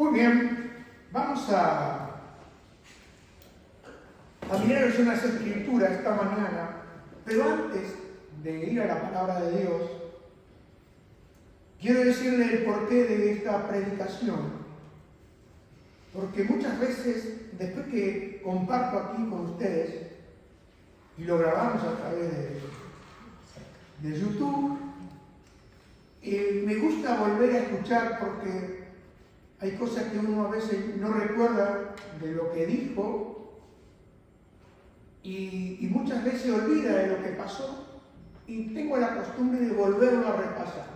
Muy bien, vamos a mirar unas escrituras esta mañana, pero antes de ir a la palabra de Dios, quiero decirle el porqué de esta predicación. Porque muchas veces, después que comparto aquí con ustedes, y lo grabamos a través de YouTube, me gusta volver a escuchar porque hay cosas que uno a veces no recuerda de lo que dijo y muchas veces olvida de lo que pasó y tengo la costumbre de volverlo a repasar.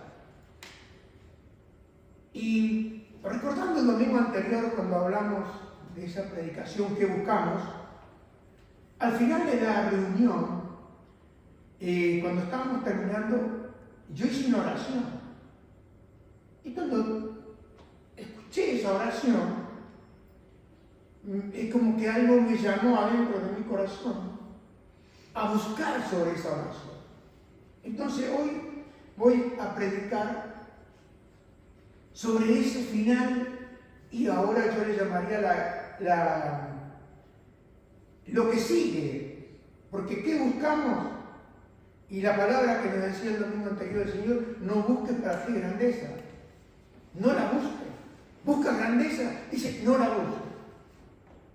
Y recordando el domingo anterior cuando hablamos de esa predicación que buscamos, al final de la reunión, cuando estábamos terminando, yo hice una oración. Y cuando escuché esa oración, es como que algo me llamó adentro de mi corazón a buscar sobre esa oración. Entonces hoy voy a predicar sobre ese final y ahora yo le llamaría lo que sigue. Porque ¿qué buscamos? Y la palabra que nos decía el domingo anterior el Señor, no busques para ti grandeza. No la busques. Busca grandeza, dice, no la busques.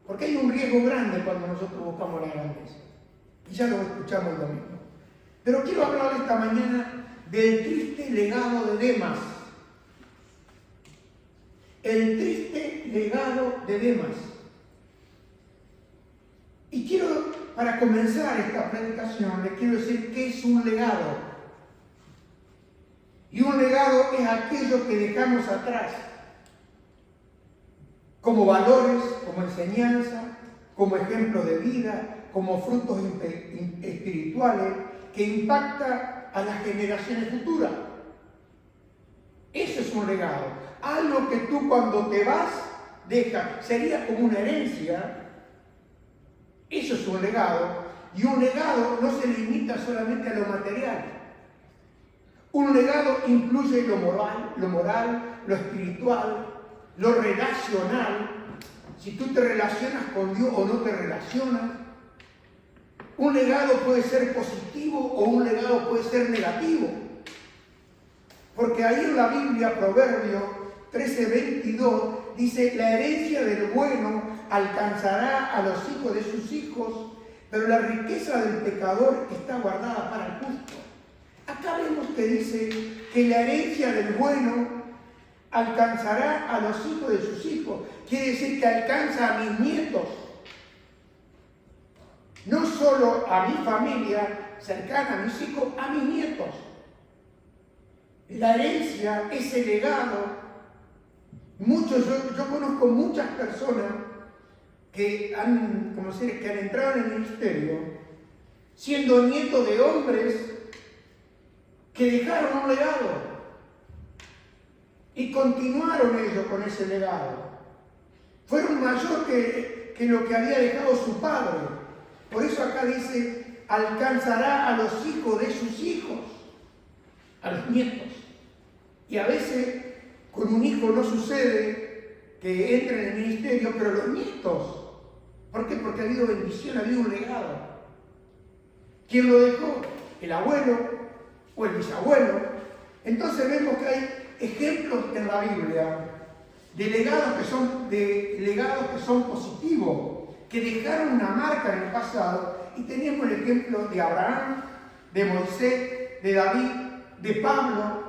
Porque hay un riesgo grande cuando nosotros buscamos la grandeza. Y ya lo escuchamos el domingo. Pero quiero hablar esta mañana del triste legado de Demas. El triste legado de Demas. Y quiero, para comenzar esta predicación, les quiero decir qué es un legado. Y un legado es aquello que dejamos atrás, como valores, como enseñanza, como ejemplo de vida, como frutos espirituales, que impacta a las generaciones futuras. Eso es un legado. Algo que tú cuando te vas dejas, sería como una herencia. Eso es un legado. Y un legado no se limita solamente a lo material. Un legado incluye lo moral, lo espiritual, lo relacional. Si tú te relacionas con Dios o no te relacionas. Un legado puede ser positivo o un legado puede ser negativo. Porque ahí en la Biblia, Proverbios 13:22, dice, la herencia del bueno alcanzará a los hijos de sus hijos, pero la riqueza del pecador está guardada para el justo. Acá vemos que dice que la herencia del bueno alcanzará a los hijos de sus hijos. Quiere decir que alcanza a mis nietos. No solo a mi familia cercana, a mis hijos, a mis nietos. La herencia, ese legado. Yo conozco muchas personas que han entrado en el ministerio siendo nietos de hombres que dejaron un legado y continuaron ellos con ese legado. Fueron mayor que lo que había dejado su padre. Por eso acá dice, alcanzará a los hijos de sus hijos, a los nietos. Y a veces con un hijo no sucede que entre en el ministerio, pero los nietos. ¿Por qué? Porque ha habido bendición, ha habido un legado. ¿Quién lo dejó? ¿El abuelo o el bisabuelo? Entonces vemos que hay ejemplos en la Biblia de legados que son positivos, que dejaron una marca en el pasado. Y tenemos el ejemplo de Abraham, de Moisés, de David, de Pablo,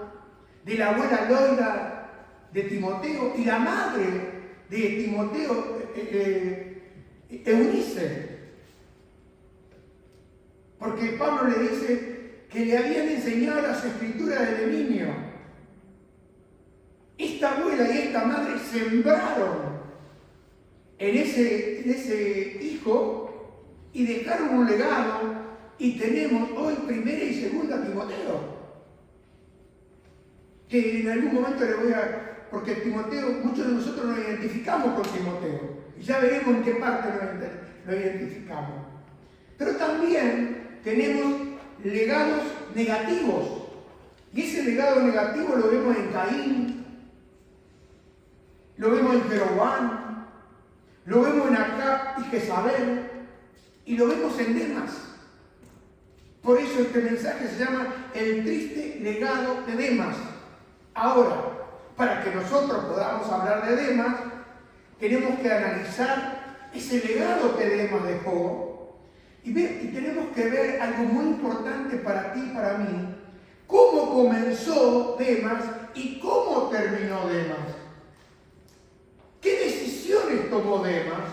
de la abuela Loida, de Timoteo y la madre de Timoteo, Eunice. Porque Pablo le dice que le habían enseñado las escrituras desde niño. Esta abuela y esta madre sembraron en ese hijo y dejaron un legado y tenemos hoy 1 y 2 Timoteo. Que en algún momento porque Timoteo, muchos de nosotros nos identificamos con Timoteo. Y ya veremos en qué parte lo identificamos. Pero también tenemos legados negativos. Y ese legado negativo lo vemos en Caín, lo vemos en Jeroboam, lo vemos en Acab y Jezabel, y lo vemos en Demas. Por eso este mensaje se llama el triste legado de Demas. Ahora, para que nosotros podamos hablar de Demas, tenemos que analizar ese legado que Demas dejó y tenemos que ver algo muy importante para ti y para mí: cómo comenzó Demas y cómo terminó Demas. ¿Qué decisiones tomó Demas?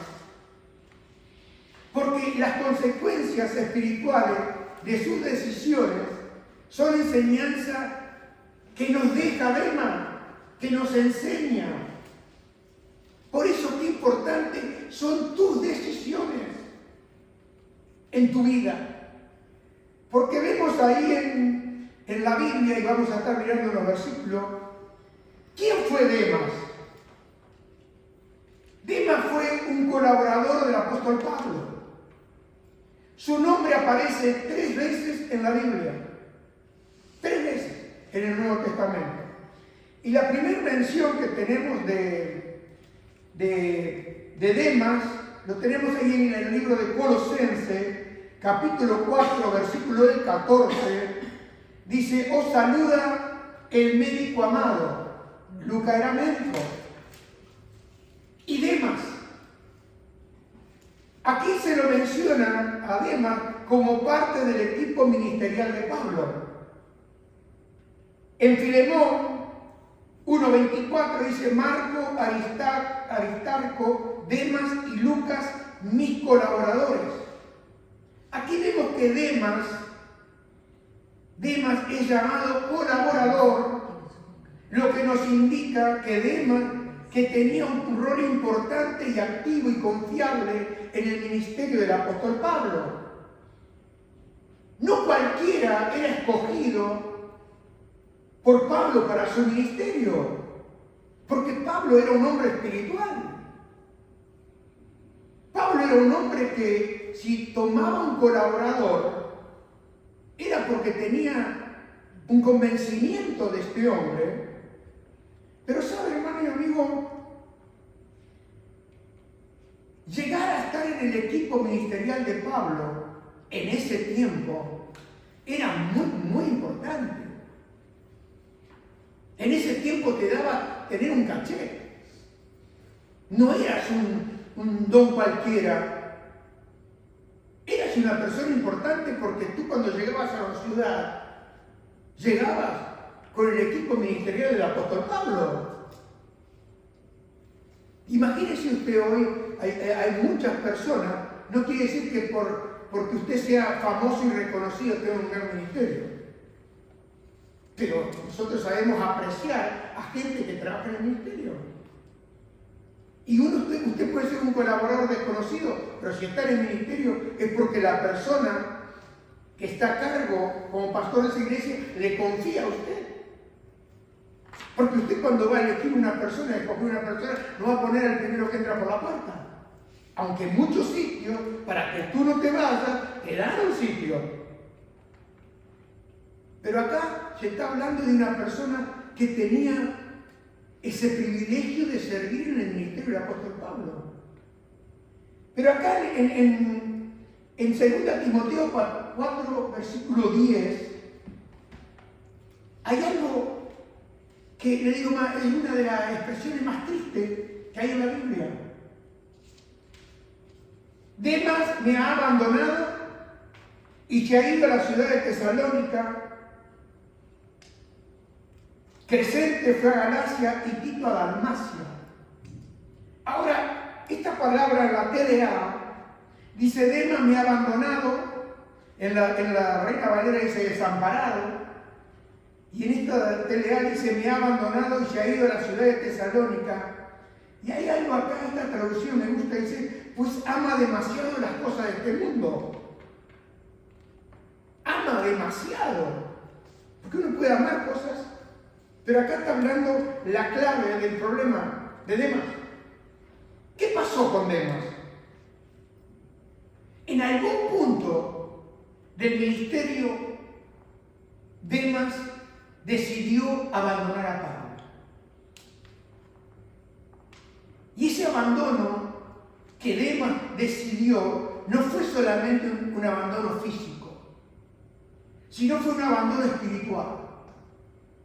Porque las consecuencias espirituales de sus decisiones son enseñanza que nos deja Demas, que nos enseña. Por eso qué importante son tus decisiones en tu vida. Porque vemos ahí en la Biblia, y vamos a estar mirando los versículos, ¿quién fue Demas? Demas fue un colaborador del apóstol Pablo. Su nombre aparece 3 veces en la Biblia. 3 veces en el Nuevo Testamento. Y la primera mención que tenemos de Demas, lo tenemos ahí en el libro de Colosenses, capítulo 4, versículo del 14. Dice: os saluda el médico amado. Lucas era médico. Y Demas. Aquí se lo menciona a Demas como parte del equipo ministerial de Pablo. En Filemón 1:24 dice: Marco, Aristarco, Demas y Lucas, mis colaboradores. Aquí vemos que Demas es llamado colaborador, lo que nos indica que Demas, que tenía un rol importante y activo y confiable en el ministerio del apóstol Pablo. No cualquiera era escogido por Pablo para su ministerio, porque Pablo era un hombre espiritual. Pablo era un hombre que, si tomaba un colaborador, era porque tenía un convencimiento de este hombre. Pero sabe, hermano y amigo, llegar a estar en el equipo ministerial de Pablo en ese tiempo era muy, muy importante. En ese tiempo te daba tener un caché. No eras un don cualquiera. Eras una persona importante porque tú, cuando llegabas a la ciudad, llegabas con el equipo ministerial del apóstol Pablo. Imagínese usted hoy, hay muchas personas, no quiere decir que porque usted sea famoso y reconocido tenga un gran ministerio. Pero nosotros sabemos apreciar a gente que trabaja en el ministerio. Y usted puede ser un colaborador desconocido, pero si está en el ministerio es porque la persona que está a cargo como pastor de esa iglesia le confía a usted. Porque usted, cuando va a elegir una persona, escoger una persona, no va a poner al primero que entra por la puerta. Aunque en muchos sitios, para que tú no te vayas, te dan un sitio. Pero acá se está hablando de una persona que tenía ese privilegio de servir en el ministerio del apóstol Pablo. Pero acá en 2 Timoteo 4, versículo 10, hay algo que, le digo, es una de las expresiones más tristes que hay en la Biblia. Demas me ha abandonado y se ha ido a la ciudad de Tesalónica. Crescente fue a Galacia y Tito a Dalmacia. Ahora, esta palabra, la TDA, dice: Demas me ha abandonado. En la Reina Valera dice desamparado. Y en esta TDA dice: me ha abandonado y se ha ido a la ciudad de Tesalónica. Y hay algo acá, esta traducción me gusta, dice: pues ama demasiado las cosas de este mundo. Ama demasiado. Porque uno puede amar cosas. Pero acá está hablando la clave del problema de Demas. ¿Qué pasó con Demas? En algún punto del ministerio, Demas decidió abandonar a Pablo. abandono que Demas decidió no fue solamente un abandono físico, sino fue un abandono espiritual.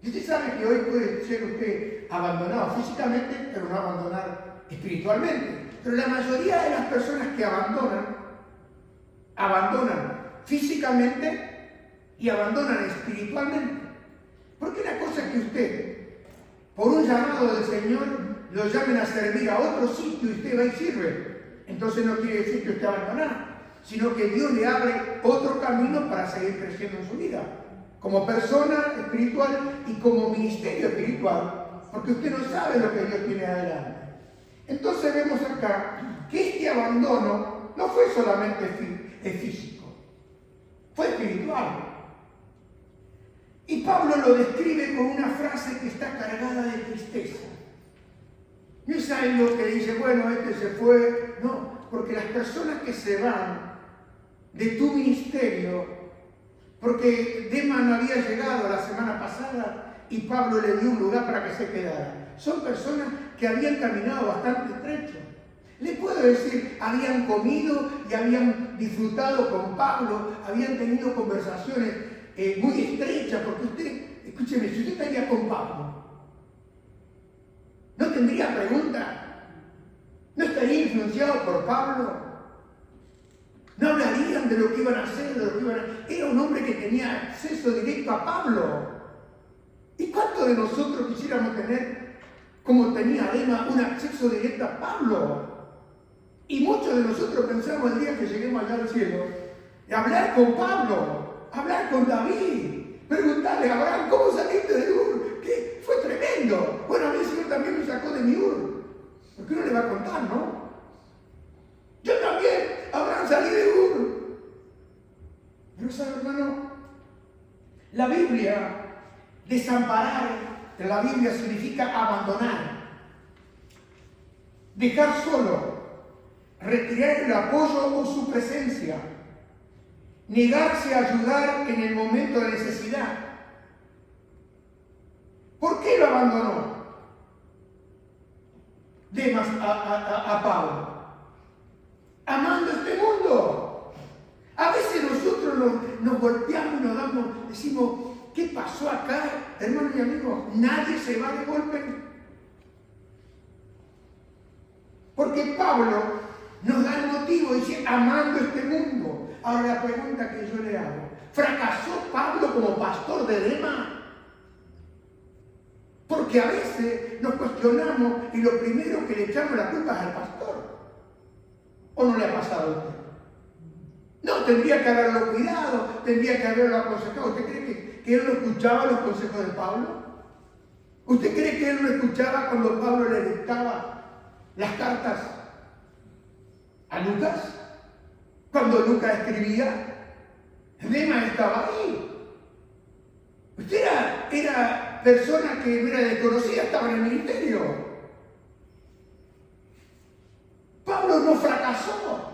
Y usted sabe que hoy puede ser usted abandonado físicamente, pero no abandonar espiritualmente. Pero la mayoría de las personas que abandonan físicamente y abandonan espiritualmente. Porque una cosa es que usted, por un llamado del Señor, lo llamen a servir a otro sitio y usted va y sirve. Entonces no quiere decir que usted abandona, sino que Dios le abre otro camino para seguir creciendo en su vida, como persona espiritual y como ministerio espiritual, porque usted no sabe lo que Dios tiene adelante. Entonces vemos acá que este abandono no fue solamente físico, fue espiritual. Y Pablo lo describe con una frase que está cargada de tristeza. No es algo que dice, bueno, este se fue. No, porque las personas que se van de tu ministerio, porque Demas no había llegado la semana pasada y Pablo le dio un lugar para que se quedara. Son personas que habían caminado bastante estrecho. Les puedo decir, habían comido y habían disfrutado con Pablo, habían tenido conversaciones muy estrechas, porque usted, escúcheme, si usted estaría con Pablo, ¿no tendría pregunta? ¿No estaría influenciado por Pablo? ¿No hablarían de lo que iban a hacer, de lo que iban a... Era un hombre que tenía acceso directo a Pablo. ¿Y cuántos de nosotros quisiéramos tener, como tenía Demas, un acceso directo a Pablo? Y muchos de nosotros pensamos el día que lleguemos allá al cielo, de hablar con Pablo, hablar con David, preguntarle a Abraham, ¿cómo saliste de Ur? Que fue tremendo. Bueno, a mí el Señor también me sacó de mi Ur. ¿Por qué no le va a contar, no? Yo también, Abraham, salí de Ur. Pero sabe, hermano, la Biblia, desamparar, en la Biblia significa abandonar, dejar solo, retirar el apoyo o su presencia, negarse a ayudar en el momento de necesidad. ¿Por qué lo abandonó Demas a Pablo? Amando este mundo. A veces nosotros nos golpeamos y nos damos, decimos, ¿qué pasó acá? Hermanos y amigos, nadie se va de golpe. Porque Pablo nos da el motivo, dice, amando este mundo. Ahora la pregunta que yo le hago, ¿fracasó Pablo como pastor de Demas? Porque a veces nos cuestionamos y lo primero que le echamos la culpa es al pastor. ¿O no le ha pasado a usted? No, tendría que haberlo cuidado, tendría que haberlo aconsejado. ¿Usted cree que él no escuchaba los consejos de Pablo? ¿Usted cree que él no escuchaba cuando Pablo le dictaba las cartas a Lucas? Cuando Lucas escribía, Demas estaba ahí. Usted era persona que era desconocida, estaba en el ministerio. Pablo no fracasó.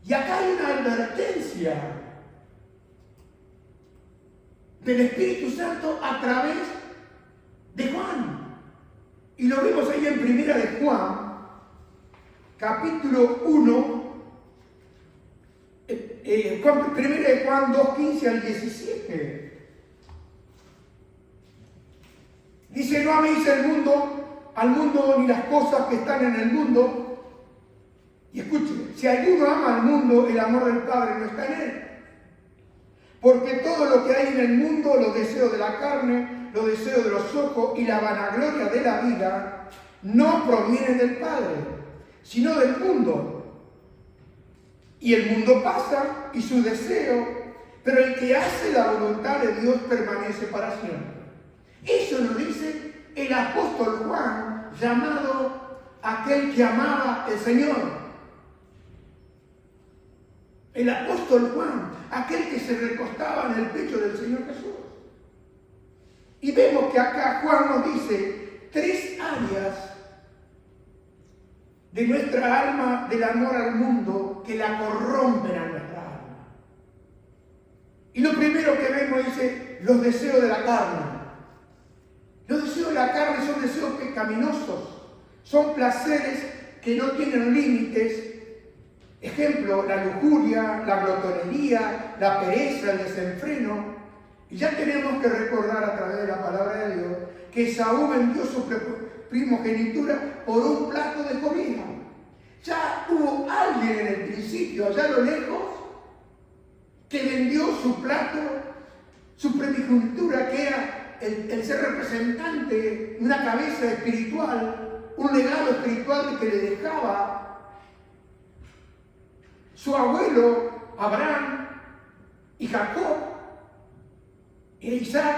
Y acá hay una advertencia del Espíritu Santo a través de Juan. Y lo vemos ahí en Primera de Juan, capítulo 1, Primera de Juan 2, 15 al 17. Dice, no améis al mundo ni las cosas que están en el mundo. Y escuchen, si alguno ama al mundo, el amor del Padre no está en él. Porque todo lo que hay en el mundo, los deseos de la carne, los deseos de los ojos y la vanagloria de la vida, no provienen del Padre, sino del mundo. Y el mundo pasa y su deseo, pero el que hace la voluntad de Dios permanece para siempre. Eso lo dice el apóstol Juan, llamado aquel que amaba al Señor. El apóstol Juan, aquel que se recostaba en el pecho del Señor Jesús. Y vemos que acá Juan nos dice 3 áreas de nuestra alma, del amor al mundo, que la corrompen a nuestra alma. Y lo primero que vemos dice, los deseos de la carne. Los deseos de la carne son deseos pecaminosos, son placeres que no tienen límites. Ejemplo, la lujuria, la glotonería, la pereza, el desenfreno. Y ya tenemos que recordar a través de la palabra de Dios que Esaú vendió su primogenitura por un plato de comida. Ya hubo alguien en el principio, allá a lo lejos, que vendió su plato, su primogenitura, que era el ser representante de una cabeza espiritual, un legado espiritual que le dejaba su abuelo Abraham y Jacob e Isaac,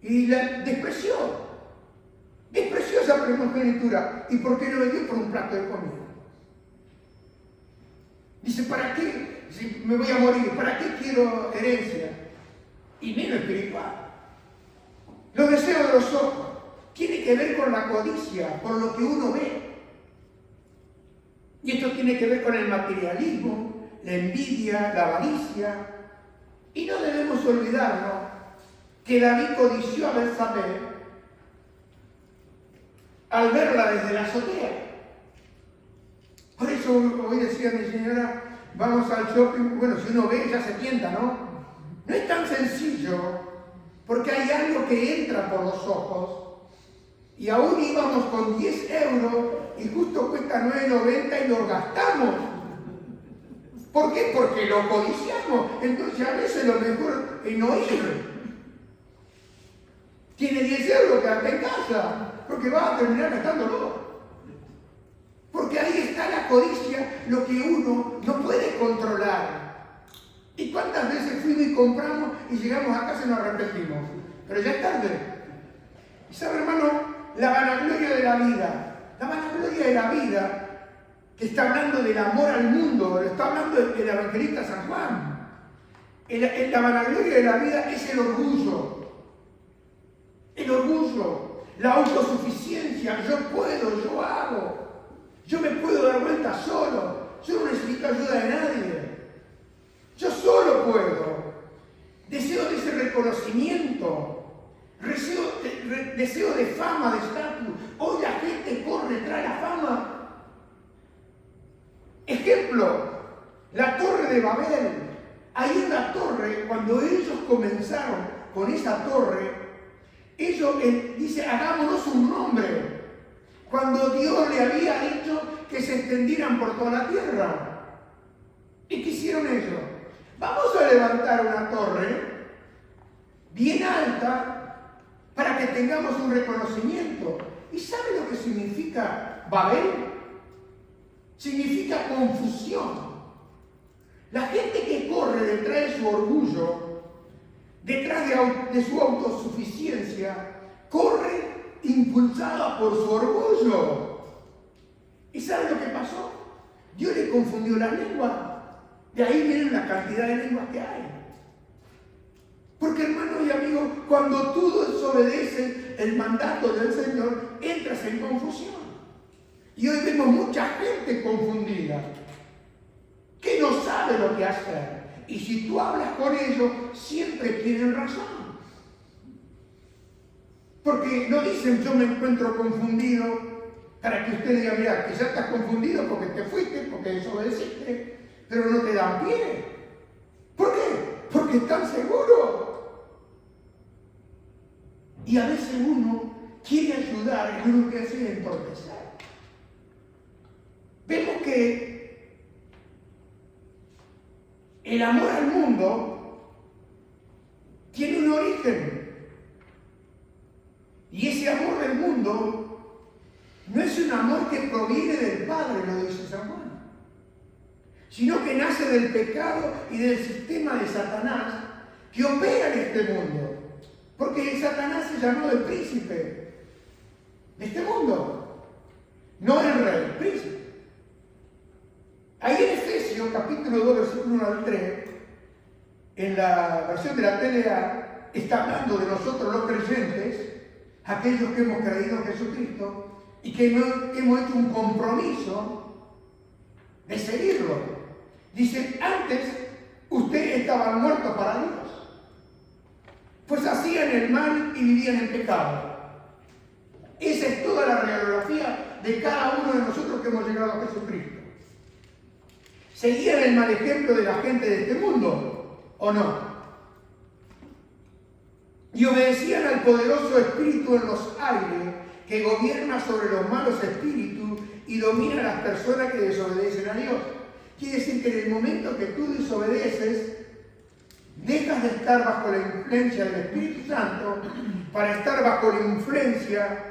y la despreció esa primogenitura. ¿Y por qué lo vendió? Por un plato de comida. Dice, ¿para qué? Si me voy a morir, ¿para qué quiero herencia? Y menos espiritual. Los deseos de los ojos tienen que ver con la codicia, con lo que uno ve. Y esto tiene que ver con el materialismo, la envidia, la avaricia. Y no debemos olvidarnos que David codició a Betsabé al verla desde la azotea. Por eso hoy decía mi señora, vamos al shopping. Bueno, si uno ve ya se tienta, ¿no? No es tan sencillo, porque hay algo que entra por los ojos. Y aún íbamos con 10 euros y justo cuesta 9,90 y lo gastamos. ¿Por qué? Porque lo codiciamos. Entonces a veces lo mejor es no ir. Tiene 10 euros, quédate en casa, porque vas a terminar gastándolo. Porque ahí está la codicia, lo que uno no puede controlar. ¿Y cuántas veces fuimos y compramos y llegamos a casa y nos arrepentimos? Pero ya es tarde. ¿Y sabe, hermano? La vanagloria de la vida, que está hablando del amor al mundo, lo está hablando el evangelista San Juan. La vanagloria de la vida es el orgullo, la autosuficiencia. Yo puedo, yo hago, yo me puedo dar vuelta solo, yo no necesito ayuda de nadie, yo solo puedo. Deseo de ese reconocimiento. Deseo de fama, de estatus. Hoy la gente corre tras la fama. Ejemplo, la Torre de Babel. Ahí en la torre, cuando ellos comenzaron con esa torre, ellos dice, hagámonos un nombre. Cuando Dios le había dicho que se extendieran por toda la tierra. ¿Y qué hicieron ellos? Vamos a levantar una torre bien alta, para que tengamos un reconocimiento. ¿Y sabe lo que significa Babel? Significa confusión. La gente que corre detrás de su orgullo, detrás de su autosuficiencia, corre impulsada por su orgullo. ¿Y sabe lo que pasó? Dios le confundió la lengua. De ahí viene la cantidad de lenguas que hay. Porque, hermanos y amigos, cuando tú desobedeces el mandato del Señor, entras en confusión. Y hoy vemos mucha gente confundida, que no sabe lo que hacer. Y si tú hablas con ellos, siempre tienen razón. Porque no dicen, yo me encuentro confundido, para que usted diga, mira, que ya estás confundido porque te fuiste, porque desobedeciste, pero no te dan pie. ¿Por qué? Porque están seguros. Y a veces uno quiere ayudar y uno que hace es entorpecer. Vemos que el amor al mundo tiene un origen. Y ese amor del mundo no es un amor que proviene del Padre, lo dice San Juan, sino que nace del pecado y del sistema de Satanás que opera en este mundo. Porque Satanás se llamó el príncipe de este mundo, no el rey, el príncipe. Ahí en Efesios, capítulo 2, versículo 1 al 3, en la versión de la TLA, está hablando de nosotros los creyentes, aquellos que hemos creído en Jesucristo y que hemos hecho un compromiso de seguirlo. Dice, antes usted estaba muerto para Dios. Pues así hacían el mal y vivían en pecado. Esa es toda la radiografía de cada uno de nosotros que hemos llegado a Jesucristo. ¿Seguían el mal ejemplo de la gente de este mundo o no? Y obedecían al poderoso espíritu en los aires que gobierna sobre los malos espíritus y domina a las personas que desobedecen a Dios. Quiere decir que en el momento que tú desobedeces, dejas de estar bajo la influencia del Espíritu Santo para estar bajo la influencia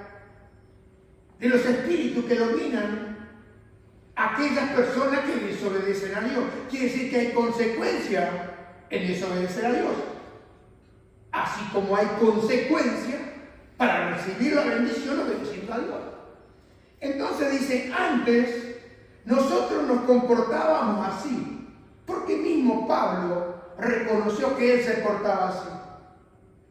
de los espíritus que dominan a aquellas personas que desobedecen a Dios. Quiere decir que hay consecuencia en desobedecer a Dios. Así como hay consecuencia para recibir la bendición obedeciendo a Dios. Entonces dice, antes nosotros nos comportábamos así, porque mismo Pablo reconoció que él se portaba así.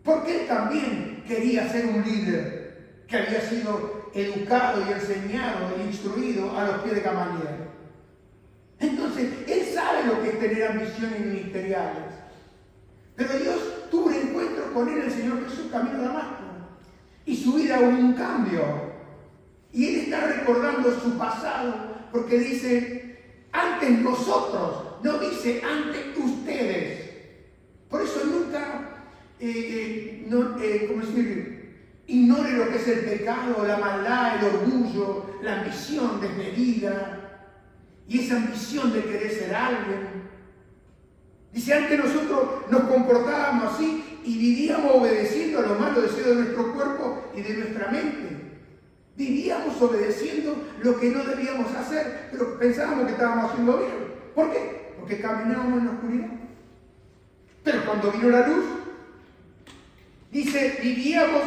Porque él también quería ser un líder que había sido educado y enseñado e instruido a los pies de Gamaliel. Entonces, él sabe lo que es tener ambiciones ministeriales. Pero Dios tuvo un encuentro con él, el Señor Jesús, camino a Damasco. Y su vida hubo un cambio. Y él está recordando su pasado, porque dice, antes nosotros, no dice antes ustedes. Por eso nunca, ignore lo que es el pecado, la maldad, el orgullo, la ambición desmedida y esa ambición de querer ser alguien. Dice, antes nosotros nos comportábamos así y vivíamos obedeciendo a los malos deseos de nuestro cuerpo y de nuestra mente. Vivíamos obedeciendo lo que no debíamos hacer, pero pensábamos que estábamos haciendo bien. ¿Por qué? Porque caminábamos en la oscuridad. Pero cuando vino la luz, dice, vivíamos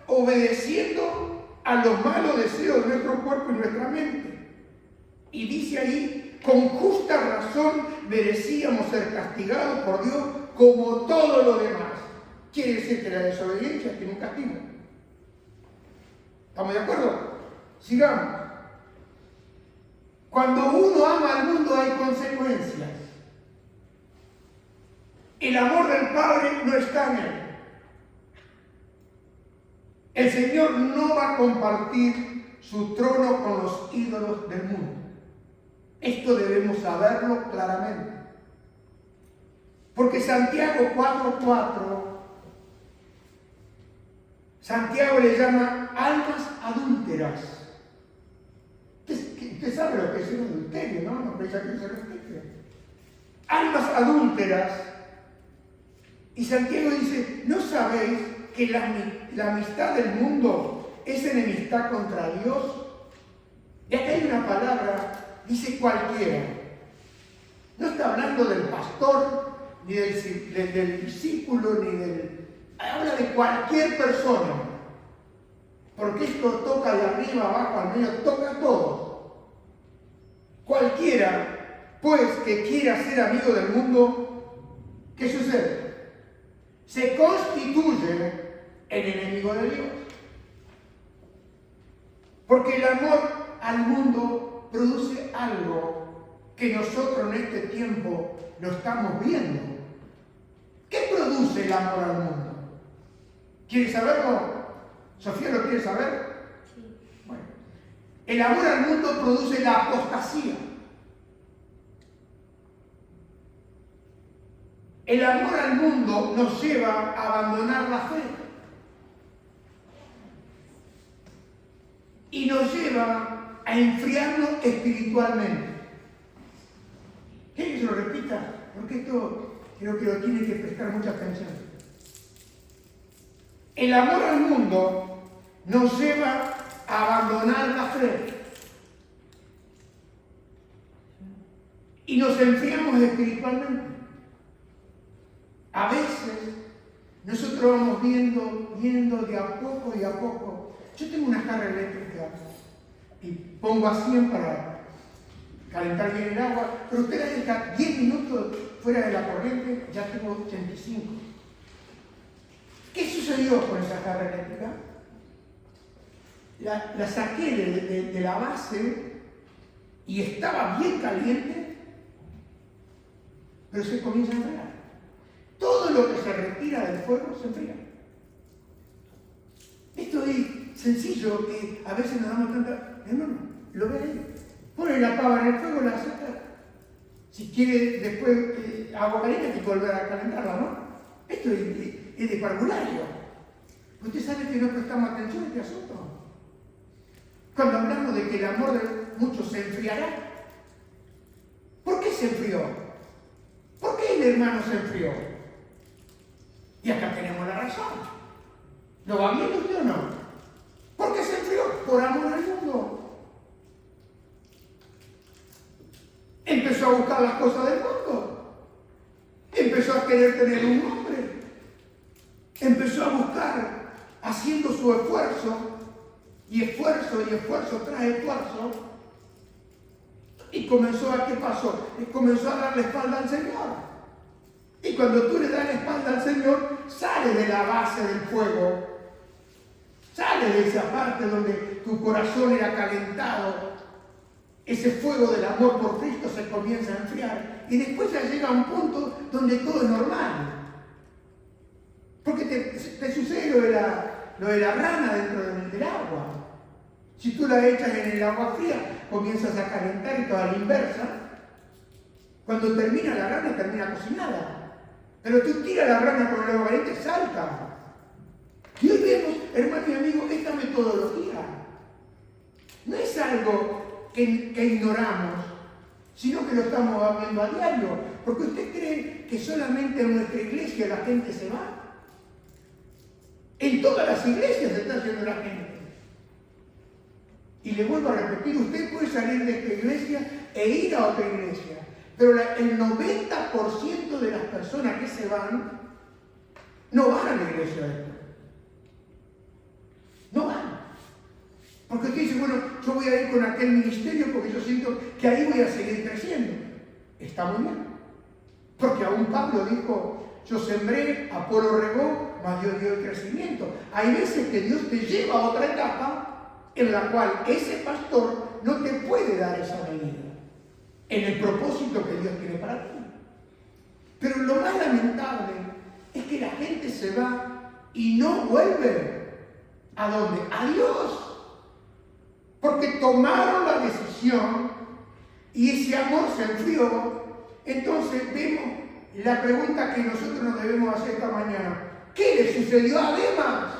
obedeciendo a los malos deseos de nuestro cuerpo y nuestra mente. Y dice ahí, con justa razón merecíamos ser castigados por Dios como todo lo demás. Quiere decir que la desobediencia tiene un castigo. ¿Estamos de acuerdo? Sigamos. Cuando uno ama al mundo hay consecuencias. El amor del Padre no está en él. El Señor no va a compartir su trono con los ídolos del mundo. Esto debemos saberlo claramente. Porque Santiago 4:4, Santiago le llama almas adúlteras. Usted sabe lo que es un adulterio, ¿no? No piensa que se respete. Almas adúlteras. Y Santiago dice, ¿no sabéis que la amistad del mundo es enemistad contra Dios? Y acá hay una palabra, dice cualquiera. No está hablando del pastor, ni del discípulo, ni del... Habla de cualquier persona. Porque esto toca de arriba abajo, al medio, toca a todos. Cualquiera, pues, que quiera ser amigo del mundo, ¿qué sucede? Se constituye en enemigo de Dios. Porque el amor al mundo produce algo que nosotros en este tiempo lo estamos viendo. ¿Qué produce el amor al mundo? ¿Quiere saberlo? ¿Sofía lo quiere saber? Sí. Bueno, el amor al mundo produce la apostasía. El amor al mundo nos lleva a abandonar la fe. Y nos lleva a enfriarnos espiritualmente. ¿Quieren que se lo repita? Porque esto creo que lo tiene que prestar mucha atención. El amor al mundo nos lleva a abandonar la fe. Y nos enfriamos espiritualmente. A veces nosotros vamos viendo de a poco y a poco. Yo tengo una jarra eléctrica y pongo a 100 para calentar bien el agua, pero usted deja 10 minutos fuera de la corriente, ya tengo 85. ¿Qué sucedió con esa jarra eléctrica? La saqué de la base y estaba bien caliente, pero se comienza a enfriar. Todo lo que se retira del fuego se enfría. Esto es sencillo, que a veces nos damos tanta... Hermano, lo ve ahí. Pone la pava en el fuego, la saca. Si quiere después agua caliente, hay que volver a calentarla, ¿no? Esto es de parvulario. Usted sabe que no prestamos atención a este asunto. Cuando hablamos de que el amor de muchos se enfriará, ¿por qué se enfrió? ¿Por qué el hermano se enfrió? Y acá tenemos la razón. ¿Lo va viendo usted o no? ¿Por qué se enfrió? Por amor al mundo. Empezó a buscar las cosas del mundo. Empezó a querer tener un hombre. Empezó a buscar, haciendo su esfuerzo, y esfuerzo trae esfuerzo. Y comenzó a, ¿qué pasó? Comenzó a dar la espalda al Señor. Y cuando tú le das la espalda al Señor, sale de la base del fuego. Sale de esa parte donde tu corazón era calentado. Ese fuego del amor por Cristo se comienza a enfriar. Y después ya llega a un punto donde todo es normal. Porque te sucede lo de la rana dentro del agua. Si tú la echas en el agua fría, comienzas a calentar y toda la inversa. Cuando termina la rana, termina cocinada. Pero tú tiras la rana con el agua caliente, salta. Y hoy vemos, hermano y amigo, esta metodología no es algo que ignoramos, sino que lo estamos viendo a diario. Porque usted cree que solamente en nuestra iglesia la gente se va. En todas las iglesias se está haciendo la gente. Y le vuelvo a repetir, usted puede salir de esta iglesia e ir a otra iglesia. Pero el 90% de las personas que se van, no van a la iglesia de Dios. No van. Porque usted dice, bueno, yo voy a ir con aquel ministerio porque yo siento que ahí voy a seguir creciendo. Está muy bien. Porque aún Pablo dijo, yo sembré, Apolo regó, mas Dios dio el crecimiento. Hay veces que Dios te lleva a otra etapa en la cual ese pastor no te puede dar esa medida en el propósito que Dios tiene para ti. Pero lo más lamentable es que la gente se va y no vuelve. ¿A dónde? A Dios. Porque tomaron la decisión y ese amor se enfrió. Entonces vemos la pregunta que nosotros nos debemos hacer esta mañana. ¿Qué le sucedió a Demas?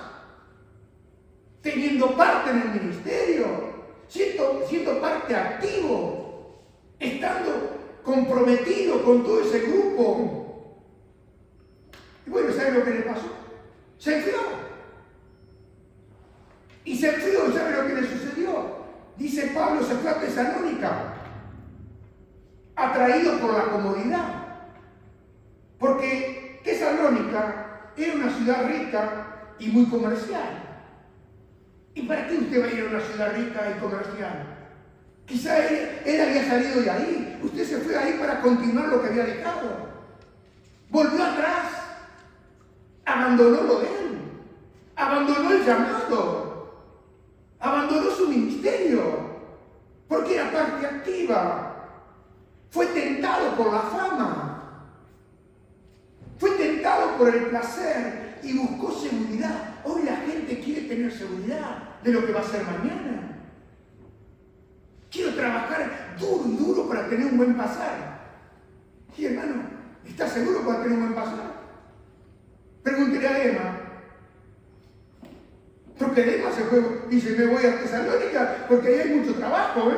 Teniendo parte en el ministerio, siendo parte activo, estando comprometido con todo ese grupo. Y bueno, ¿sabe lo que le pasó? Se enfrió. Y se enfrió, ¿sabe lo que le sucedió? Dice Pablo, se fue a Tesalónica, atraído por la comodidad. Porque Tesalónica era una ciudad rica y muy comercial. ¿Y para qué usted va a ir a una ciudad rica y comercial? Quizá él había salido de ahí. Usted se fue ahí para continuar lo que había dejado. Volvió atrás. Abandonó lo de él. Abandonó el llamado. Abandonó su ministerio. Porque era parte activa. Fue tentado por la fama. Fue tentado por el placer y buscó seguridad. Hoy la gente quiere tener seguridad de lo que va a ser mañana. Quiero trabajar duro y duro para tener un buen pasar. Sí, hermano, ¿estás seguro para tener un buen pasar? Pregúntele a Emma. Porque Emma se fue, dice, me voy a Tesalónica porque ahí hay mucho trabajo, ¿eh?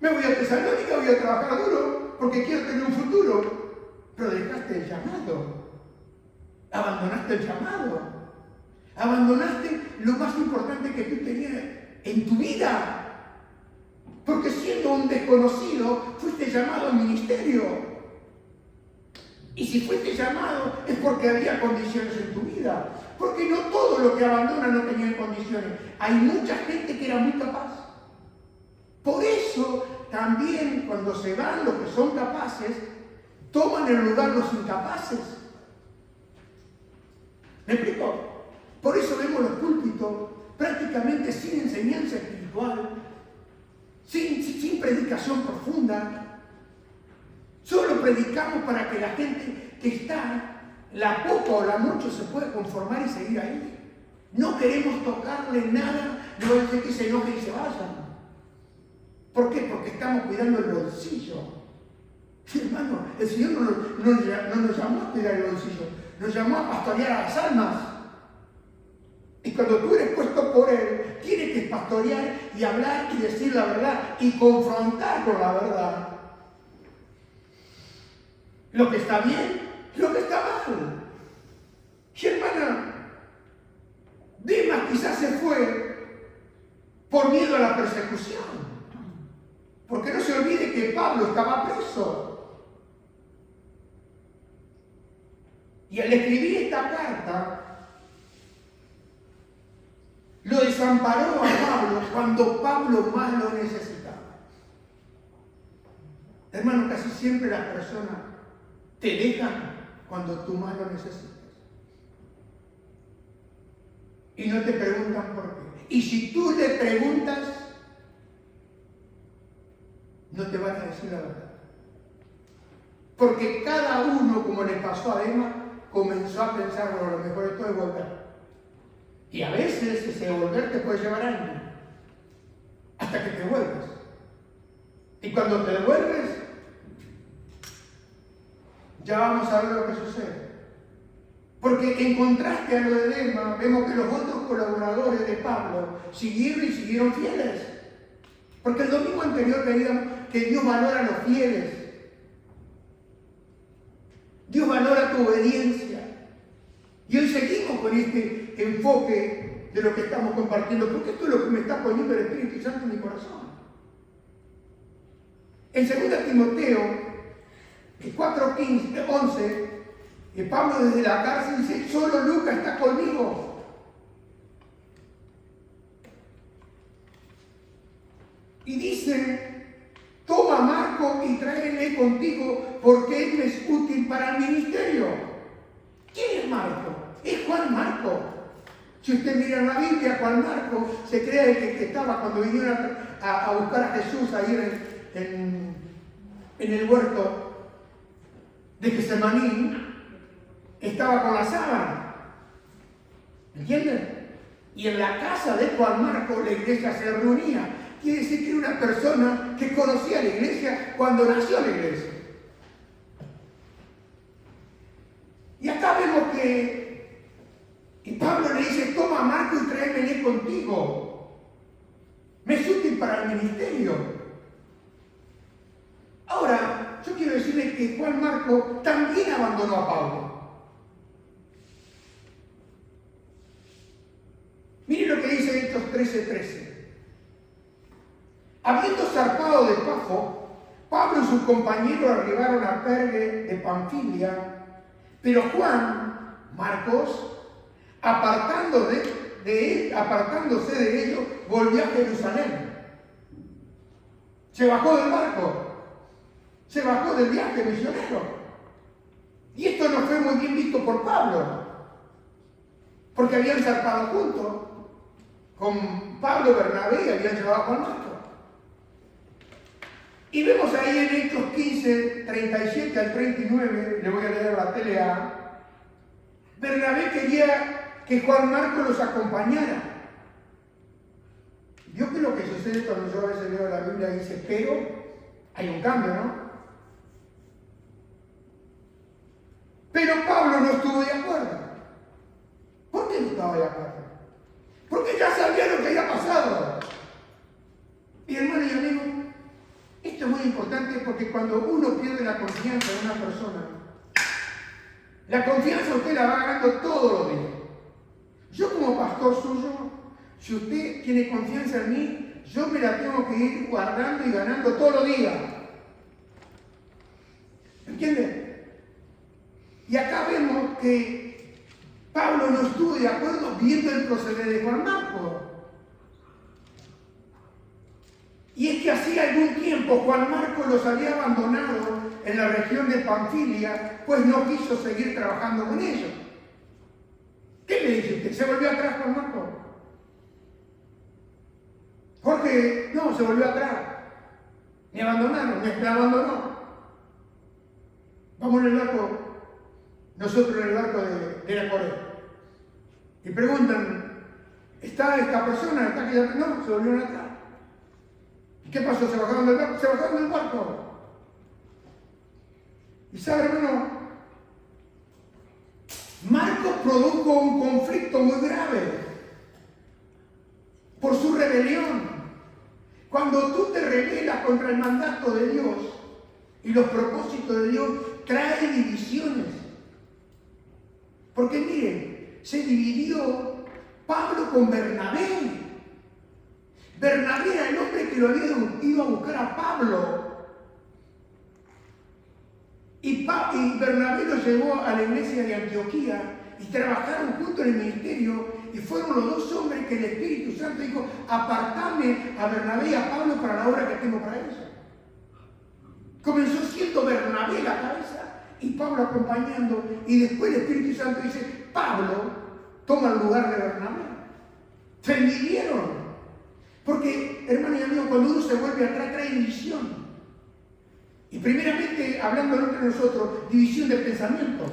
Me voy a Tesalónica, voy a trabajar duro porque quiero tener un futuro. Pero dejaste el llamado. Abandonaste el llamado. Abandonaste lo más importante que tú tenías en tu vida. Porque siendo un desconocido, fuiste llamado al ministerio. Y si fuiste llamado es porque había condiciones en tu vida. Porque no todo lo que abandona no tenía condiciones. Hay mucha gente que era muy capaz. Por eso también cuando se van los que son capaces, toman el lugar los incapaces. ¿Me explico? Por eso vemos los púlpitos prácticamente sin enseñanza espiritual, sin predicación profunda. Solo predicamos para que la gente que está, la poco o la mucho, se pueda conformar y seguir ahí. No queremos tocarle nada, no va a ser que se enoje y se vayan. ¿Por qué? Porque estamos cuidando el bolsillo. Sí, hermano, el Señor no nos llamó a cuidar el bolsillo, nos llamó a pastorear a las almas. Y cuando tú eres puesto por Él, tienes que pastorear y hablar y decir la verdad y confrontar con la verdad. Lo que está bien, lo que está mal. Y hermana, Demas quizás se fue por miedo a la persecución. Porque no se olvide que Pablo estaba preso. Y al escribir esta carta, lo desamparó a Pablo cuando Pablo más lo necesitaba. Hermano, casi siempre las personas te dejan cuando tú más lo necesitas. Y no te preguntan por qué. Y si tú le preguntas, no te van a decir la verdad. Porque cada uno, como le pasó a Demas, comenzó a pensar, bueno, lo mejor de todo es volver. Y a veces ese volver te puede llevar años, hasta que te vuelves. Y cuando te devuelves, ya vamos a ver lo que sucede. Porque en contraste a lo de Demas, vemos que los otros colaboradores de Pablo siguieron fieles. Porque el domingo anterior veíamos que Dios valora a los fieles. Dios valora tu obediencia. Y hoy seguimos con este enfoque de lo que estamos compartiendo, porque esto es lo que me está poniendo el Espíritu Santo en mi corazón. En 2 Timoteo 4:11, Pablo desde la cárcel dice, solo Lucas está conmigo. Y dice, toma a Marco y tráele contigo porque él me es útil para el ministerio. ¿Quién es Marco? Es Juan Marco. Si usted mira en la Biblia, Juan Marco se cree que estaba cuando vinieron a buscar a Jesús ahí en el huerto de Getsemaní, estaba con la sábana. ¿Entienden? Y en la casa de Juan Marco la iglesia se reunía. Quiere decir que era una persona que conocía la iglesia cuando nació la iglesia. Y acá vemos que Pablo le dice, toma a Marco y tráemele contigo. Me es útil para el ministerio. Ahora, yo quiero decirles que Juan Marco también abandonó a Pablo. Miren lo que dice Hechos 13:13. Habiendo zarpado de Pafo, Pablo y sus compañeros arribaron a Perge de Panfilia, pero Juan, Marcos, apartándose de ellos, volvió a Jerusalén. Se bajó del barco, se bajó del viaje misionero. Y esto no fue muy bien visto por Pablo, porque habían zarpado juntos. Con Pablo, Bernabé, y habían llevado a Juan Marcos. Y vemos ahí en Hechos 15, 37 al 39, le voy a leer la TLA, Bernabé quería que Juan Marcos los acompañara. Vio que lo que sucede cuando yo a veces leo la Biblia dice, pero hay un cambio, ¿no? Pero Pablo no estuvo de acuerdo. ¿Por qué no estaba de acuerdo? Porque ya sabía lo que había pasado. Y hermano y amigo, esto es muy importante porque cuando uno pierde la confianza de una persona, la confianza usted la va ganando todos los días. Yo como pastor suyo, si usted tiene confianza en mí, yo me la tengo que ir guardando y ganando todos los días. ¿Entiende? Y acá vemos que Pablo no estuvo de acuerdo viendo el proceder de Juan Marcos. Y es que hacía algún tiempo Juan Marcos los había abandonado en la región de Panfilia, pues no quiso seguir trabajando con ellos. ¿Qué me dice usted? ¿Se volvió atrás Juan Marcos? Jorge, no, se volvió atrás. Me abandonaron, me abandonó. Vamos en el barco, nosotros en el barco de la Corea. Y preguntan, está esta persona, está aquella, no, se volvieron atrás. ¿Qué pasó? ¿Se bajaron del barco? Se bajaron del barco. Y sabe, hermano, Marcos produjo un conflicto muy grave por su rebelión. Cuando tú te rebelas contra el mandato de Dios y los propósitos de Dios, trae divisiones. Porque miren, se dividió Pablo con Bernabé. Bernabé era el hombre que lo había ido a buscar a Pablo. Y Bernabé lo llevó a la iglesia de Antioquía y trabajaron juntos en el ministerio y fueron los dos hombres que el Espíritu Santo dijo: apartame a Bernabé y a Pablo para la obra que tengo para ellos. Comenzó siendo Bernabé la cabeza y Pablo acompañando, y después el Espíritu Santo dice: Pablo toma el lugar de Bernabé. Se dividieron. Porque, hermano y amigo, cuando uno se vuelve atrás trae división. Y primeramente, hablando entre nosotros, división de pensamiento.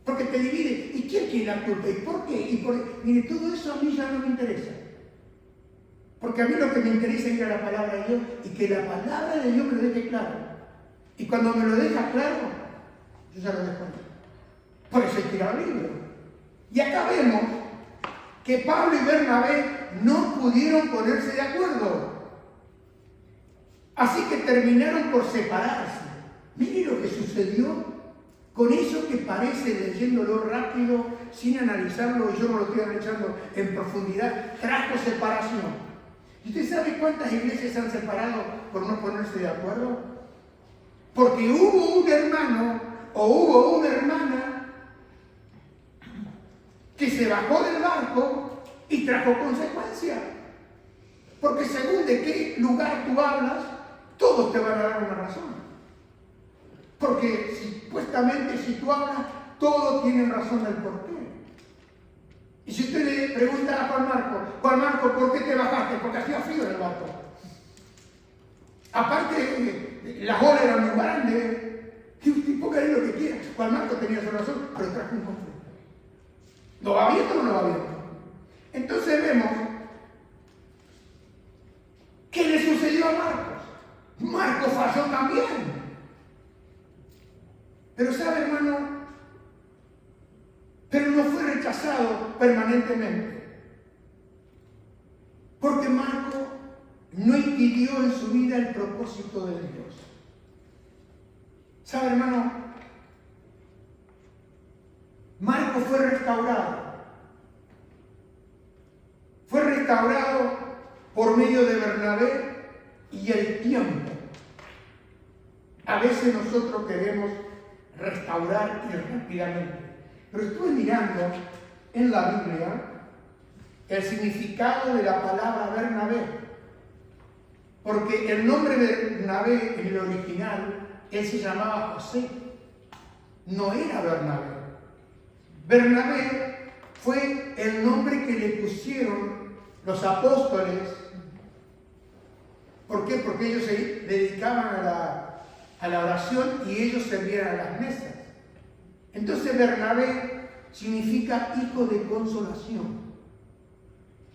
Porque te divide. ¿Y quién tiene la culpa? ¿Y por qué? Mire, todo eso a mí ya no me interesa. Porque a mí lo que me interesa es ir a la palabra de Dios y que la palabra de Dios me lo deje claro. Y cuando me lo deja claro, yo ya lo dejo. Por eso hay que ir al libro. Y acá vemos que Pablo y Bernabé no pudieron ponerse de acuerdo. Así que terminaron por separarse. Mire lo que sucedió con eso que parece, leyéndolo rápido, sin analizarlo, y yo no lo estoy analizando en profundidad, trajo separación. ¿Y usted sabe cuántas iglesias se han separado por no ponerse de acuerdo? Porque hubo un hermano o hubo una hermana que se bajó del barco y trajo consecuencias. Porque según de qué lugar tú hablas, todos te van a dar una razón. Porque supuestamente si tú hablas, todos tienen razón del porqué. Y si usted le pregunta a Juan Marco, ¿por qué te bajaste? Porque hacía frío en el barco. Aparte, la ola era muy grande. Que usted ponga lo que quiera. Juan Marco tenía su razón, pero trajo un conflicto. ¿Lo va viendo o no lo va viendo? Entonces vemos ¿qué le sucedió a Marcos? Marcos falló también. Pero sabe, hermano, pero no fue rechazado permanentemente. Porque Marcos no impidió en su vida el propósito de Dios. ¿Sabe, hermano? Marcos fue restaurado. Fue restaurado por medio de Bernabé y el tiempo. A veces nosotros queremos restaurar rápidamente. Pero estuve mirando en la Biblia el significado de la palabra Bernabé. Porque el nombre de Bernabé en el original, él se llamaba José. No era Bernabé. Bernabé fue el nombre que le pusieron los apóstoles. ¿Por qué? Porque ellos se dedicaban a la oración y ellos servían a las mesas. Entonces Bernabé significa hijo de consolación,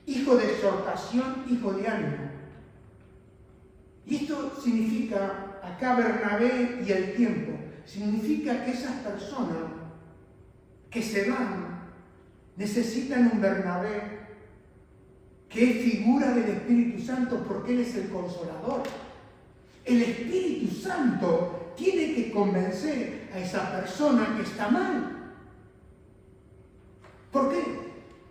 hijo de exhortación, hijo de ánimo. Y esto significa, acá Bernabé y el tiempo, significa que esas personas que se van necesitan un Bernabé que es figura del Espíritu Santo, porque Él es el consolador. El Espíritu Santo tiene que convencer a esa persona que está mal. ¿Por qué?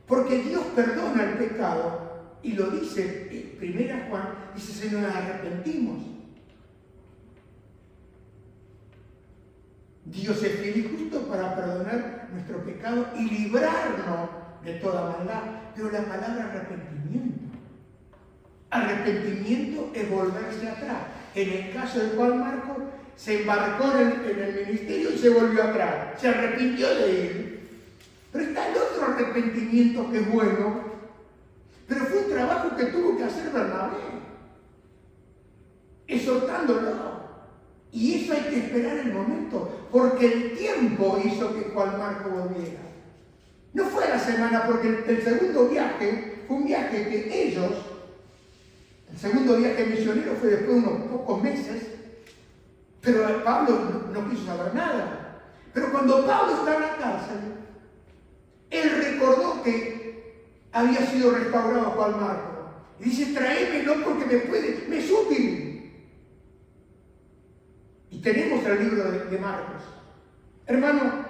Porque Dios perdona el pecado y lo dice en 1 Juan, dice: si nos arrepentimos. Dios es fiel y justo para perdonar nuestro pecado y librarnos de toda maldad. Pero la palabra arrepentimiento es volverse atrás. En el caso de Juan Marcos, se embarcó en el ministerio y se volvió atrás. Se arrepintió de ir. Pero está el otro arrepentimiento que es bueno, pero fue un trabajo que tuvo que hacer Bernabé, exhortándolo. Y eso hay que esperar el momento, porque el tiempo hizo que Juan Marcos volviera. No fue a la semana, porque el segundo viaje fue un viaje que ellos, el segundo viaje misionero fue después de unos pocos meses, pero Pablo no quiso saber nada. Pero cuando Pablo está en la cárcel, él recordó que había sido restaurado Juan Marcos. Y dice, tráemelo porque me es útil. Y tenemos el libro de Marcos. Hermano,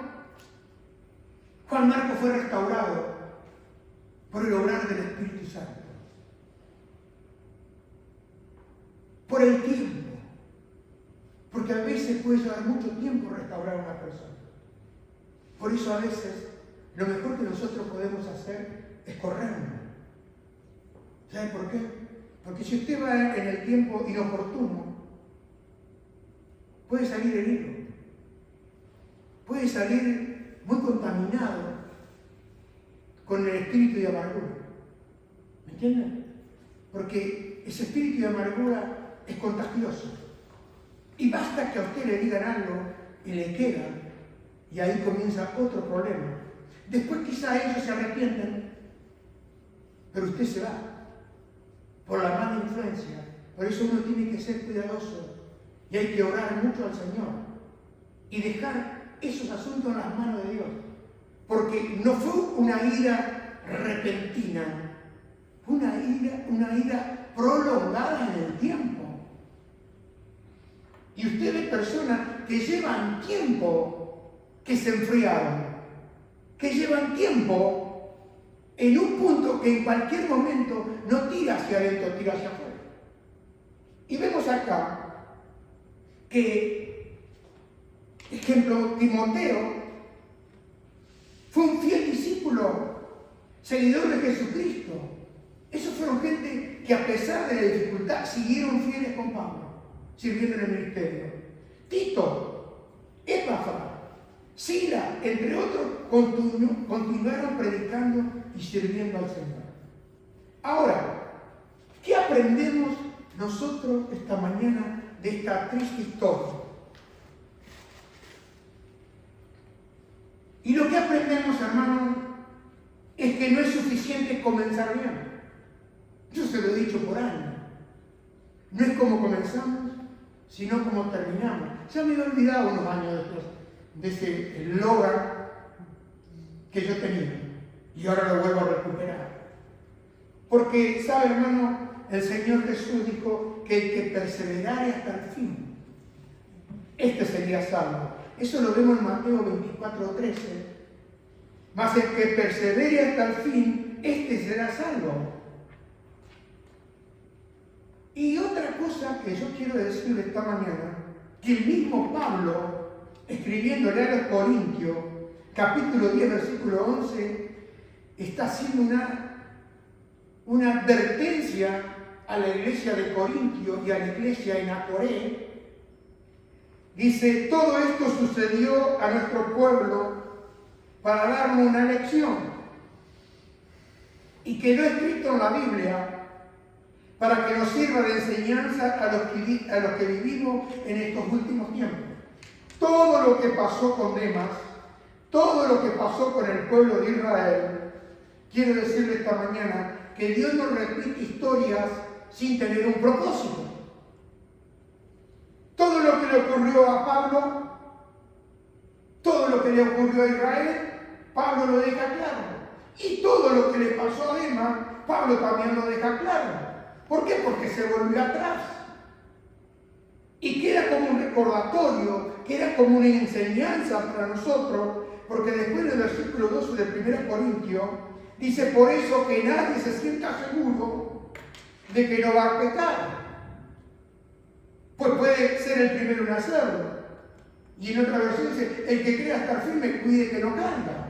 Juan Marcos fue restaurado por el obrar del Espíritu Santo. Por el tiempo. Porque a veces puede llevar mucho tiempo restaurar a una persona. Por eso a veces lo mejor que nosotros podemos hacer es corrernos. ¿Sabe por qué? Porque si usted va en el tiempo inoportuno, puede salir herido. Puede salir muy contaminado con el espíritu de amargura. ¿Me entienden? Porque ese espíritu de amargura es contagioso. Y basta que a usted le digan algo y le queda, y ahí comienza otro problema. Después quizá ellos se arrepienten, pero usted se va por la mala influencia. Por eso uno tiene que ser cuidadoso y hay que orar mucho al Señor y dejar esos asuntos en las manos de Dios. Porque no fue una ira repentina, fue una ira prolongada en el tiempo. Y usted ve personas que llevan tiempo que se enfriaron, que llevan tiempo en un punto que en cualquier momento no tira hacia adentro, tira hacia afuera. Y vemos acá que, ejemplo, Timoteo fue un fiel discípulo, seguidor de Jesucristo. Esos fueron gente que a pesar de la dificultad siguieron fieles con Pablo, sirviendo en el ministerio. Tito, Epafra, Sila, entre otros, continuaron predicando y sirviendo al Señor. Ahora, ¿qué aprendemos nosotros esta mañana de esta triste historia? Y lo que aprendemos, hermanos, es que no es suficiente comenzar bien. Yo se lo he dicho por años. No es como comenzamos, sino como terminamos. Ya me he olvidado unos años después de ese eslogan que yo tenía. Y ahora lo vuelvo a recuperar. Porque, ¿sabe, hermano? El Señor Jesús dijo que el que perseverare hasta el fin, este sería salvo. Eso lo vemos en Mateo 24:13. Mas el que persevere hasta el fin, este será salvo. Y otra cosa que yo quiero decirle esta mañana, que el mismo Pablo, escribiéndole a los Corintios, capítulo 10, versículo 11, está haciendo una advertencia a la iglesia de Corintio y a la iglesia en Acoré. Dice, todo esto sucedió a nuestro pueblo para darnos una lección. Y quedó escrito en la Biblia para que nos sirva de enseñanza a los que vivimos en estos últimos tiempos. Todo lo que pasó con Demas, todo lo que pasó con el pueblo de Israel, quiero decirle esta mañana que Dios no repite historias sin tener un propósito. Todo lo que le ocurrió a Pablo, todo lo que le ocurrió a Israel, Pablo lo deja claro. Y todo lo que le pasó a Demas, Pablo también lo deja claro. ¿Por qué? Porque se volvió atrás. Y queda como un recordatorio, queda como una enseñanza para nosotros, porque después del versículo 12 de 1 Corintios, dice, por eso que nadie se sienta seguro de que no va a pecar. Pues puede ser el primero en hacerlo. Y en otra versión dice, el que crea estar firme, cuide que no caiga.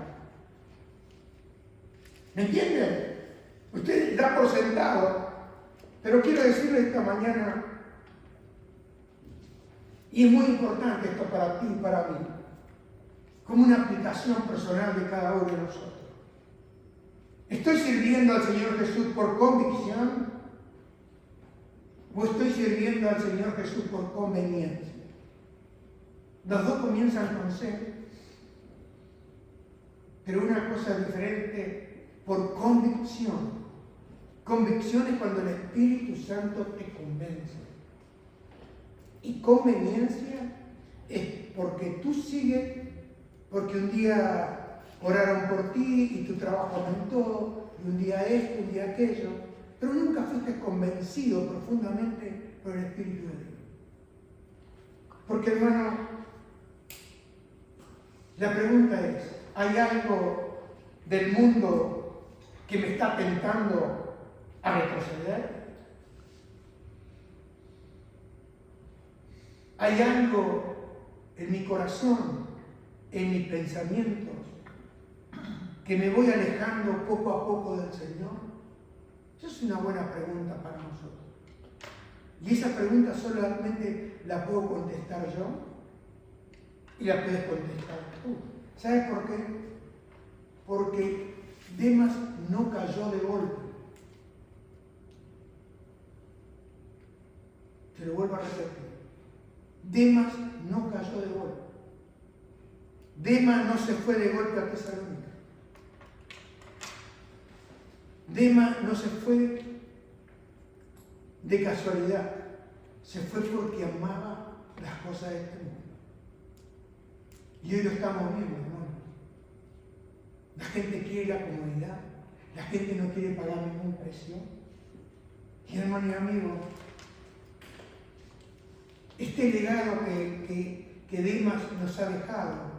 ¿Me entienden? Usted da por sentado, pero quiero decirle esta mañana, y es muy importante esto para ti y para mí, como una aplicación personal de cada uno de nosotros. ¿Estoy sirviendo al Señor Jesús por convicción? ¿O estoy sirviendo al Señor Jesús por conveniencia? Los dos comienzan con C. Pero una cosa diferente por convicción. Convicción es cuando el Espíritu Santo te convence. Y conveniencia es porque tú sigues, porque un día oraron por ti y tu trabajo aumentó, y un día esto, un día aquello, pero nunca fuiste convencido profundamente por el Espíritu de Dios. Porque, hermano, la pregunta es, ¿hay algo del mundo que me está tentando a retroceder? ¿Hay algo en mi corazón, en mis pensamientos, que me voy alejando poco a poco del Señor? Esa es una buena pregunta para nosotros. Y esa pregunta solamente la puedo contestar yo y la puedes contestar tú. ¿Sabes por qué? Porque Demas no cayó de golpe. Te lo vuelvo a repetir. Demas no cayó de golpe. Demas no se fue de golpe a Tesalónica. Demas no se fue de casualidad. Se fue porque amaba las cosas de este mundo. Y hoy lo estamos viendo, hermano. La gente quiere la comodidad. La gente no quiere pagar ningún precio. Y hermano y amigo, este legado que Demas nos ha dejado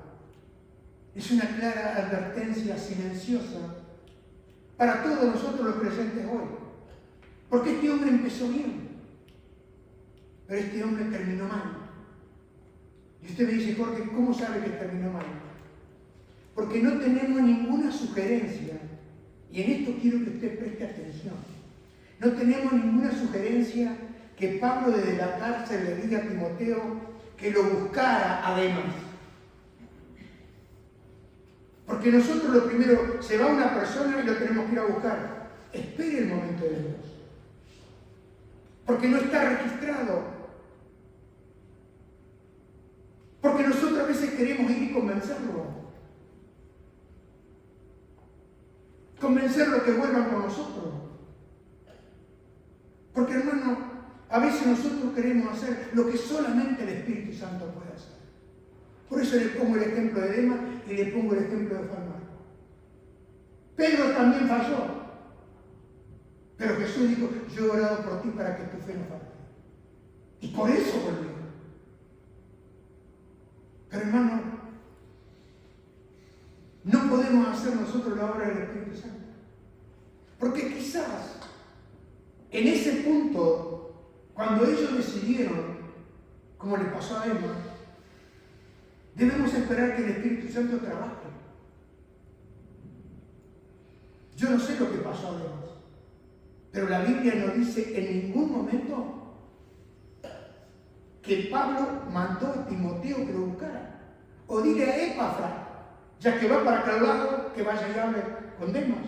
es una clara advertencia silenciosa para todos nosotros los presentes hoy. Porque este hombre empezó bien, pero este hombre terminó mal. Y usted me dice, Jorge, ¿cómo sabe que terminó mal? Porque no tenemos ninguna sugerencia, y en esto quiero que usted preste atención. No tenemos ninguna sugerencia que Pablo desde la cárcel le diga a Timoteo que lo buscara a Demas. Porque nosotros lo primero, se va una persona y lo tenemos que ir a buscar. Espere el momento de Dios. Porque no está registrado. Porque nosotros a veces queremos ir y convencerlo. Convencerlo que vuelvan con nosotros. Porque, hermano, a veces nosotros queremos hacer lo que solamente el Espíritu Santo puede hacer. Por eso le pongo el ejemplo de Demas y le pongo el ejemplo de Juan Marcos. Pedro también falló. Pero Jesús dijo, yo he orado por ti para que tu fe no falte. Y por eso volvió. Pero hermano, no podemos hacer nosotros la obra del Espíritu Santo. Porque quizás en ese punto, cuando ellos decidieron, como le pasó a Demas, debemos esperar que el Espíritu Santo trabaje. Yo no sé lo que pasó a Demas, pero la Biblia no dice en ningún momento que Pablo mandó a Timoteo que lo buscara. O dile a Epafra, ya que va para aquel lado, que vaya y hable con Demas.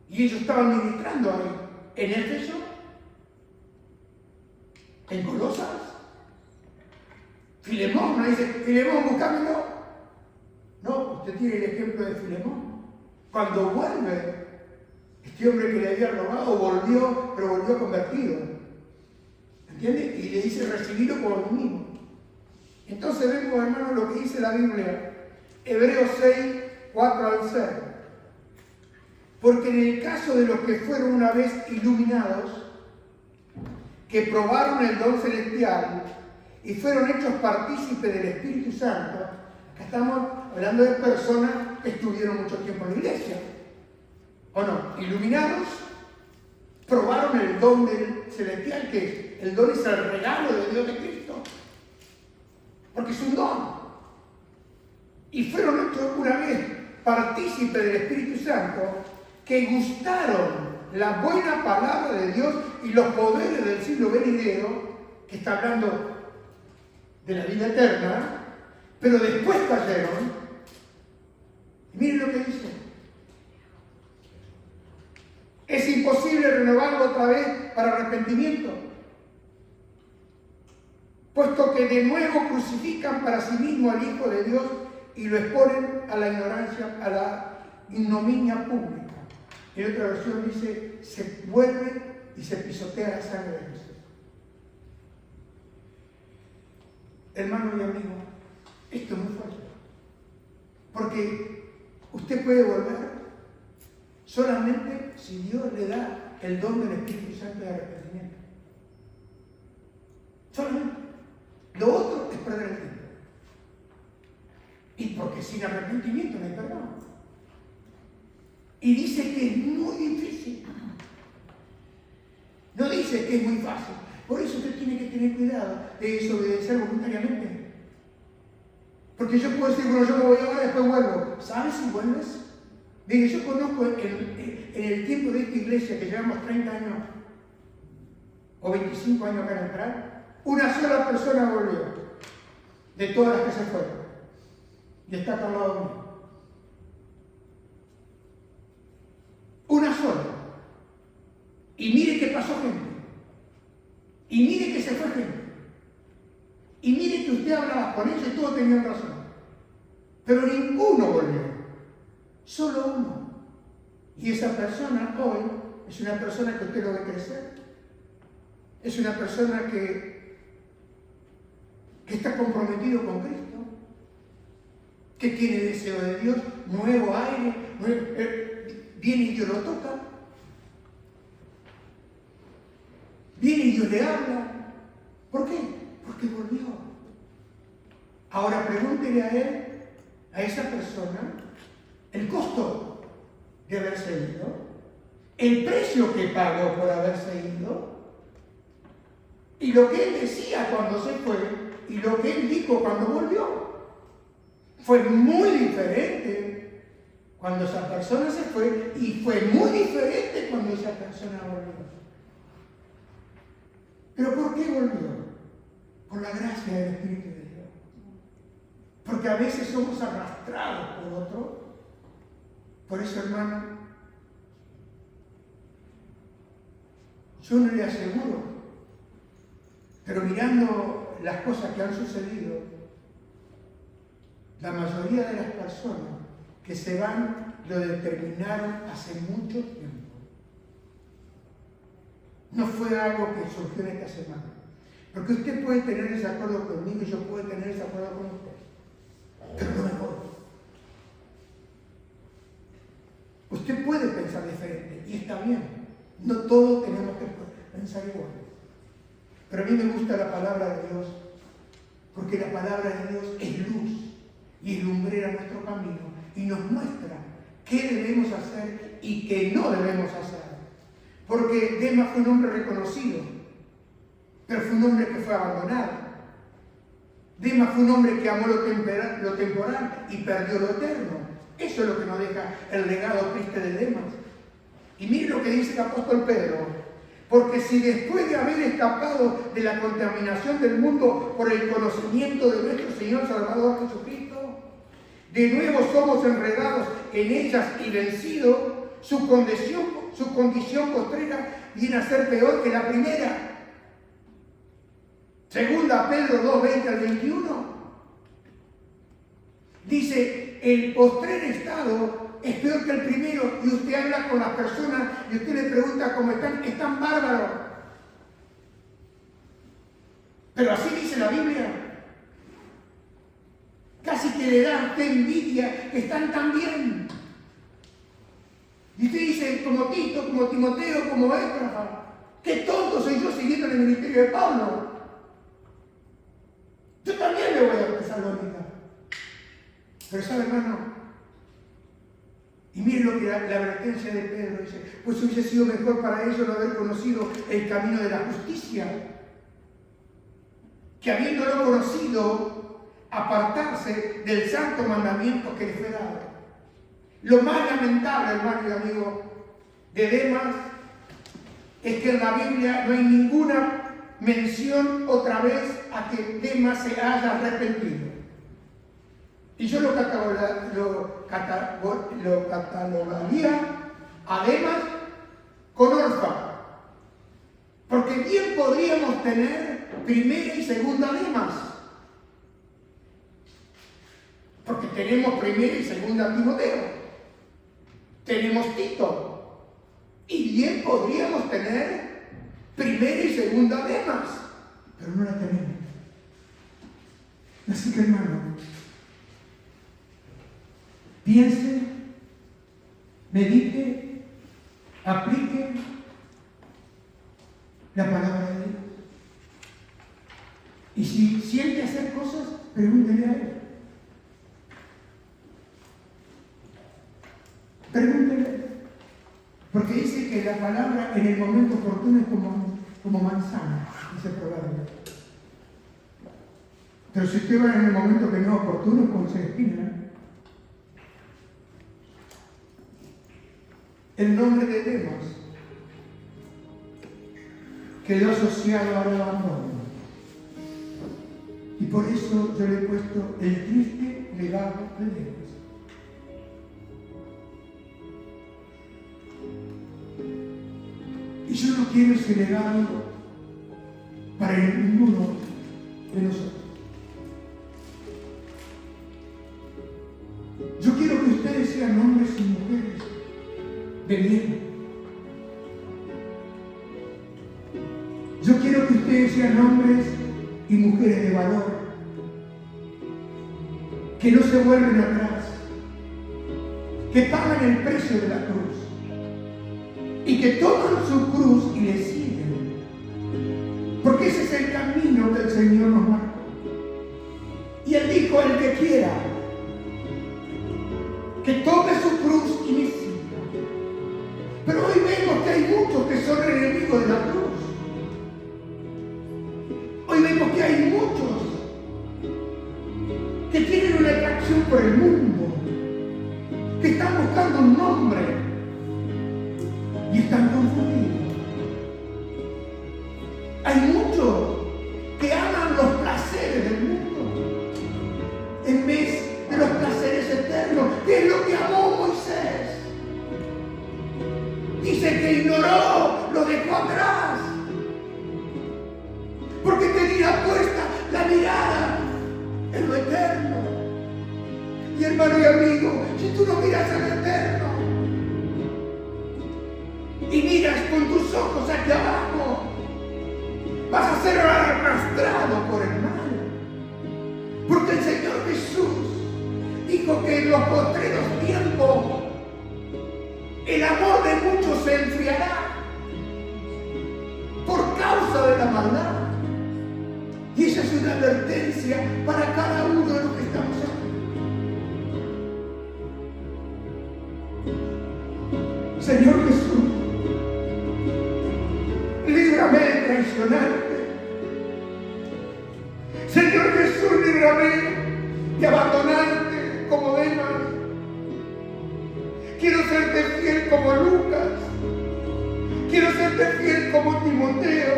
Y ellos estaban ministrando ahí, en Éfeso, en Colosas. Filemón, no dice, Filemón, búscamelo. No, usted tiene el ejemplo de Filemón. Cuando vuelve, este hombre que le había robado volvió, pero volvió convertido. ¿Entiende? Y le dice, recibirlo como mí mismo. Entonces vemos, hermanos, lo que dice la Biblia. Hebreos 6, 4 al 6. Porque en el caso de los que fueron una vez iluminados, que probaron el don celestial y fueron hechos partícipes del Espíritu Santo, acá estamos hablando de personas que estuvieron mucho tiempo en la iglesia, ¿o no? Iluminados, probaron el don del celestial, que el don es el regalo de Dios de Cristo, porque es un don. Y fueron hechos una vez partícipes del Espíritu Santo, que gustaron la buena palabra de Dios y los poderes del siglo venidero, que está hablando de la vida eterna, pero después cayeron. Y miren lo que dice. Es imposible renovarlo otra vez para arrepentimiento, puesto que de nuevo crucifican para sí mismo al Hijo de Dios y lo exponen a la ignorancia, a la ignominia pública. En otra versión dice, se vuelve y se pisotea la sangre de Jesús. Hermano y amigo, esto es muy fuerte. Porque usted puede volver solamente si Dios le da el don del Espíritu Santo de arrepentimiento. Solamente. Lo otro es perder el tiempo. Y porque sin arrepentimiento no hay perdón. Y dice que es muy difícil. No dice que es muy fácil. Por eso usted tiene que tener cuidado de desobedecer voluntariamente. Porque yo puedo decir, bueno, yo me voy ahora y después vuelvo. ¿Sabes si vuelves? Mire, yo conozco en el tiempo de esta iglesia, que llevamos 30 años o 25 años acá en entrar, una sola persona volvió de todas las que se fueron. Y está acá al lado mío. Una sola. Y mire que pasó gente. Y mire que se fue gente. Y mire que usted hablaba con ellos y todos tenían razón. Pero ninguno volvió. Solo uno. Y esa persona hoy es una persona que usted lo ve crecer. Es una persona que está comprometido con Cristo. Que tiene deseo de Dios, nuevo aire, viene y Dios lo toca. Viene y Dios le habla. ¿Por qué? Porque volvió. Ahora pregúntele a él, a esa persona, el costo de haberse ido, el precio que pagó por haberse ido, y lo que él decía cuando se fue, y lo que él dijo cuando volvió. Fue muy diferente cuando esa persona se fue, y fue muy diferente cuando esa persona volvió. ¿Pero por qué volvió? Por la gracia del Espíritu de Dios. Porque a veces somos arrastrados por otro. Por eso, hermano, yo no le aseguro, pero mirando las cosas que han sucedido, la mayoría de las personas que se van lo determinaron hace mucho tiempo. No fue algo que surgió en esta semana. Porque usted puede tener ese acuerdo conmigo y yo puedo tener ese acuerdo con usted. Pero no me voy. Usted puede pensar diferente y está bien. No todos tenemos que pensar igual. Pero a mí me gusta la palabra de Dios, porque la palabra de Dios es luz y es lumbrera nuestro camino y nos muestra qué debemos hacer y qué no debemos hacer. Porque Demas fue un hombre reconocido, pero fue un hombre que fue abandonado. Demas fue un hombre que amó lo temporal y perdió lo eterno. Eso es lo que nos deja el legado triste de Demas. Y mire lo que dice el apóstol Pedro. Porque si después de haber escapado de la contaminación del mundo por el conocimiento de nuestro Señor Salvador Jesucristo, de nuevo somos enredados en ellas y vencidos, su condición postrera viene a ser peor que la primera. Segunda Pedro 2, 20 al 21. Dice, el postrer estado es peor que el primero, y usted habla con las personas y usted le pregunta cómo están bárbaros. Pero así dice la Biblia. Casi que le da a usted envidia, que están tan bien. Y usted dice, como Tito, como Timoteo, como Éfrafa, qué tonto soy yo siguiendo el ministerio de Pablo. Yo también le voy a Tesalónica. Pero sabe, hermano, y miren lo que la advertencia de Pedro dice, pues hubiese sido mejor para ellos no haber conocido el camino de la justicia, que habiéndolo conocido, apartarse del santo mandamiento que les fue dado. Lo más lamentable, hermano y amigo, de Demas, es que en la Biblia no hay ninguna mención otra vez a que Demas se haya arrepentido. Y yo lo catalogaría a Demas con Orfa. Porque bien podríamos tener primera y segunda Demas. Porque tenemos primera y segunda Timoteo. tenemos Tito. Y bien podríamos tener primera y segunda Demas, pero no la tenemos. Así que, hermano, piense, medite, aplique la palabra de Dios. Y si siente hacer cosas, pregúntele a Él. Pregúntele. Porque dice que la palabra en el momento oportuno es como manzana, dice el proverbio. Pero si usted va en el momento que no es oportuno, es como se espina. El nombre de Demas quedó asociado al abandono. Y por eso yo le he puesto el triste legado de Demas. Y yo no quiero ese legado para ninguno de nosotros. Yo quiero que ustedes sean hombres y mujeres de bien. Yo quiero que ustedes sean hombres y mujeres de valor, que no se vuelven atrás, que pagan el precio de la cruz y que toman su cruz y le siguen, porque ese es el camino que el Señor nos marcó. Y Él dijo: el que quiera que tome su cruz y me siga. Pero hoy vemos que hay muchos que son enemigos de la cruz. Hoy vemos que hay muchos que tienen una atracción por el mundo, que están buscando un nombre y están confundidos. Hay muchos que aman los placeres del mundo en vez de los placeres eternos, que es lo que amó Moisés. Dice que ignoró, lo dejó atrás, porque tenía puesta la mirada en lo eterno. Y hermano y amigo, si tú no miras al eterno y miras con tus ojos hacia abajo, vas a ser arrastrado por el mal. Porque el Señor Jesús dijo que en los postreros tiempos el amor de muchos se enfriará por causa de la maldad. Y esa es una advertencia para cada uno de los que estamos aquí. Señor Jesús, líbrame de traicionarte. Señor Jesús, líbrame de abandonarte como Demas. Quiero serte fiel como Lucas. Quiero serte fiel como Timoteo.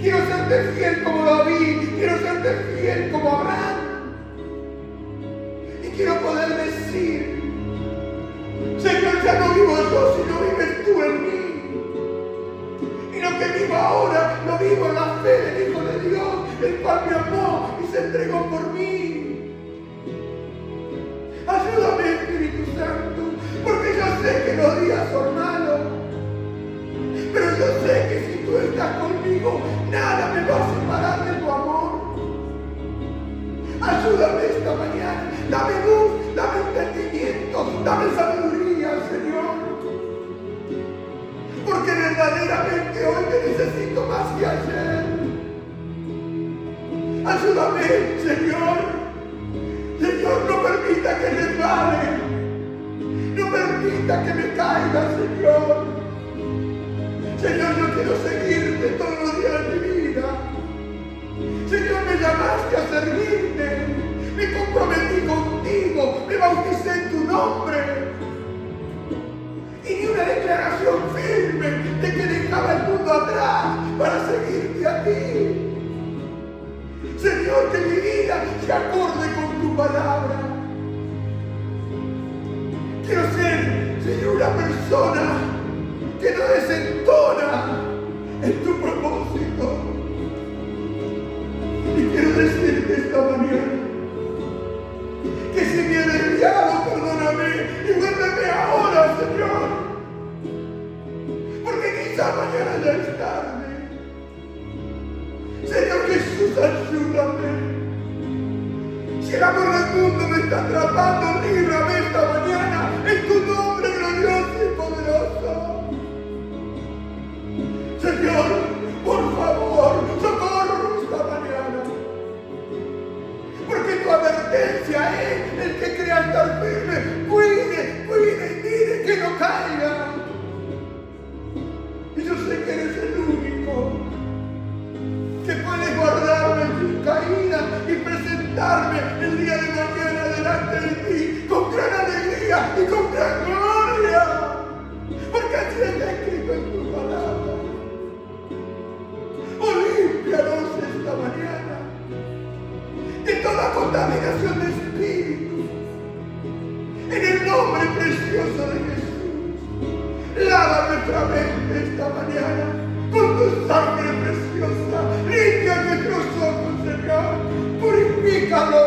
Quiero serte fiel como David. Quiero serte fiel como Abraham. Y quiero poder decir: Señor, ya no vivo yo, sino vives tú en mí. Y lo que vivo ahora, lo vivo en la fe del Hijo de Dios, el cual me amó y se entregó por mí. Ayúdame, Espíritu Santo, porque yo sé que los días son malos, pero yo sé que si tú estás conmigo, nada me va a separar de tu amor. Ayúdame esta mañana, dame luz, dame entendimiento, dame sabiduría, Señor, porque verdaderamente hoy te necesito más que ayer. Ayúdame, Señor. Señor, no permita que resbale, no permita que me caiga, Señor. Señor, yo quiero seguirte todos los días de mi vida. Señor, me llamaste a servirte, me comprometí contigo, me bauticé en tu nombre. Y di una declaración firme de que dejaba el mundo atrás para seguirte a ti. Señor, que mi vida se acorde con tu palabra. Quiero ser, Señor, una persona que no desentona en tu propósito. Y quiero decirte esta mañana que si me he desviado, perdóname y vuélveme ahora, Señor. esta mañana ya es tarde. Señor Jesús, ayúdame. Si el amor del mundo me está atrapando, líbrame esta mañana en tu nombre glorioso y poderoso. Señor, por favor, socorro esta mañana. Porque tu advertencia es el que crea estar firme. Cuide y mire que no caiga. Y yo sé que eres el único que puede guardarme sin caída y presentarme el día de mañana delante de ti con gran alegría y con gran gloria. Porque así está escrito en tu palabra. Límpianos esta mañana de toda contaminación de espíritu. En el nombre precioso de Jesús, lava nuestra mente esta mañana con tu sangre preciosa. Limpia nuestros ojos, Señor. Purifícalo.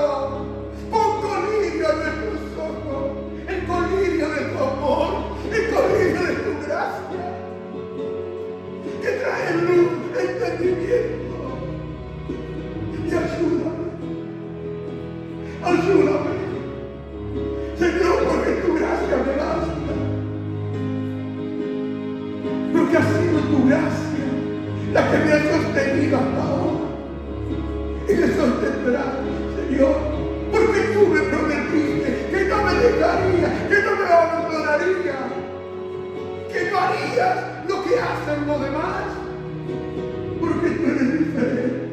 Pon colirio en nuestros ojos. El colirio de tu amor. El colirio de tu gracia. Que trae luz, entendimiento. Y ayúdame. Ayúdame. Señor, porque tu gracia me basta. Porque ha sido tu gracia la que me ha sostenido hasta ahora. Y me sostendrá, Señor, porque tú me prometiste que no me dejarías, que no me abandonarías, que no harías lo que hacen los demás, porque tú eres diferente.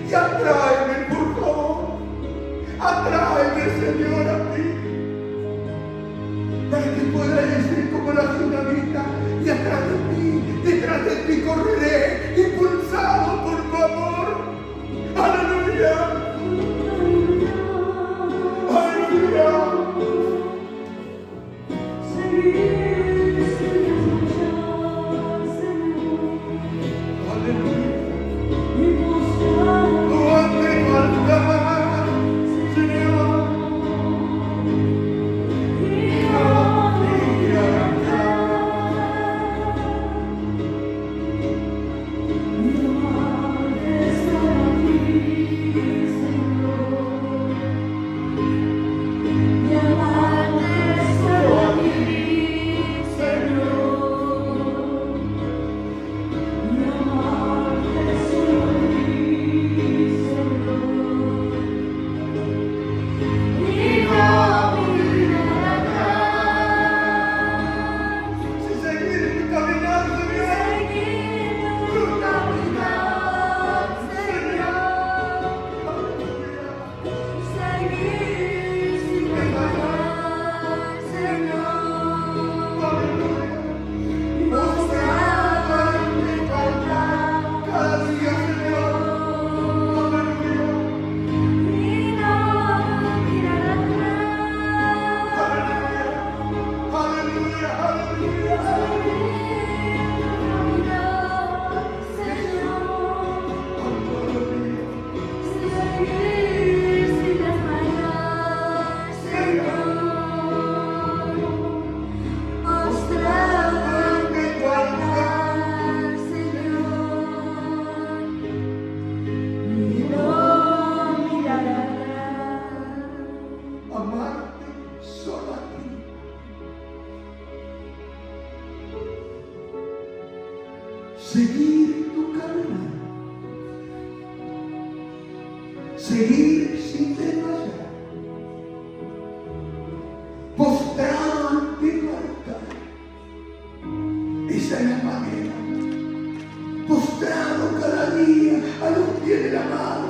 Y atráeme, por favor, atráeme, Señor, a ti, para que pueda decir como la tsunamita, y detrás de ti correré, impulsado por tu amor. Aleluya. Aleluya. Seguir tu camino, seguir sin desmayar, postrado ante tu altar. Esa es la manera, postrado cada día a los pies de la madre.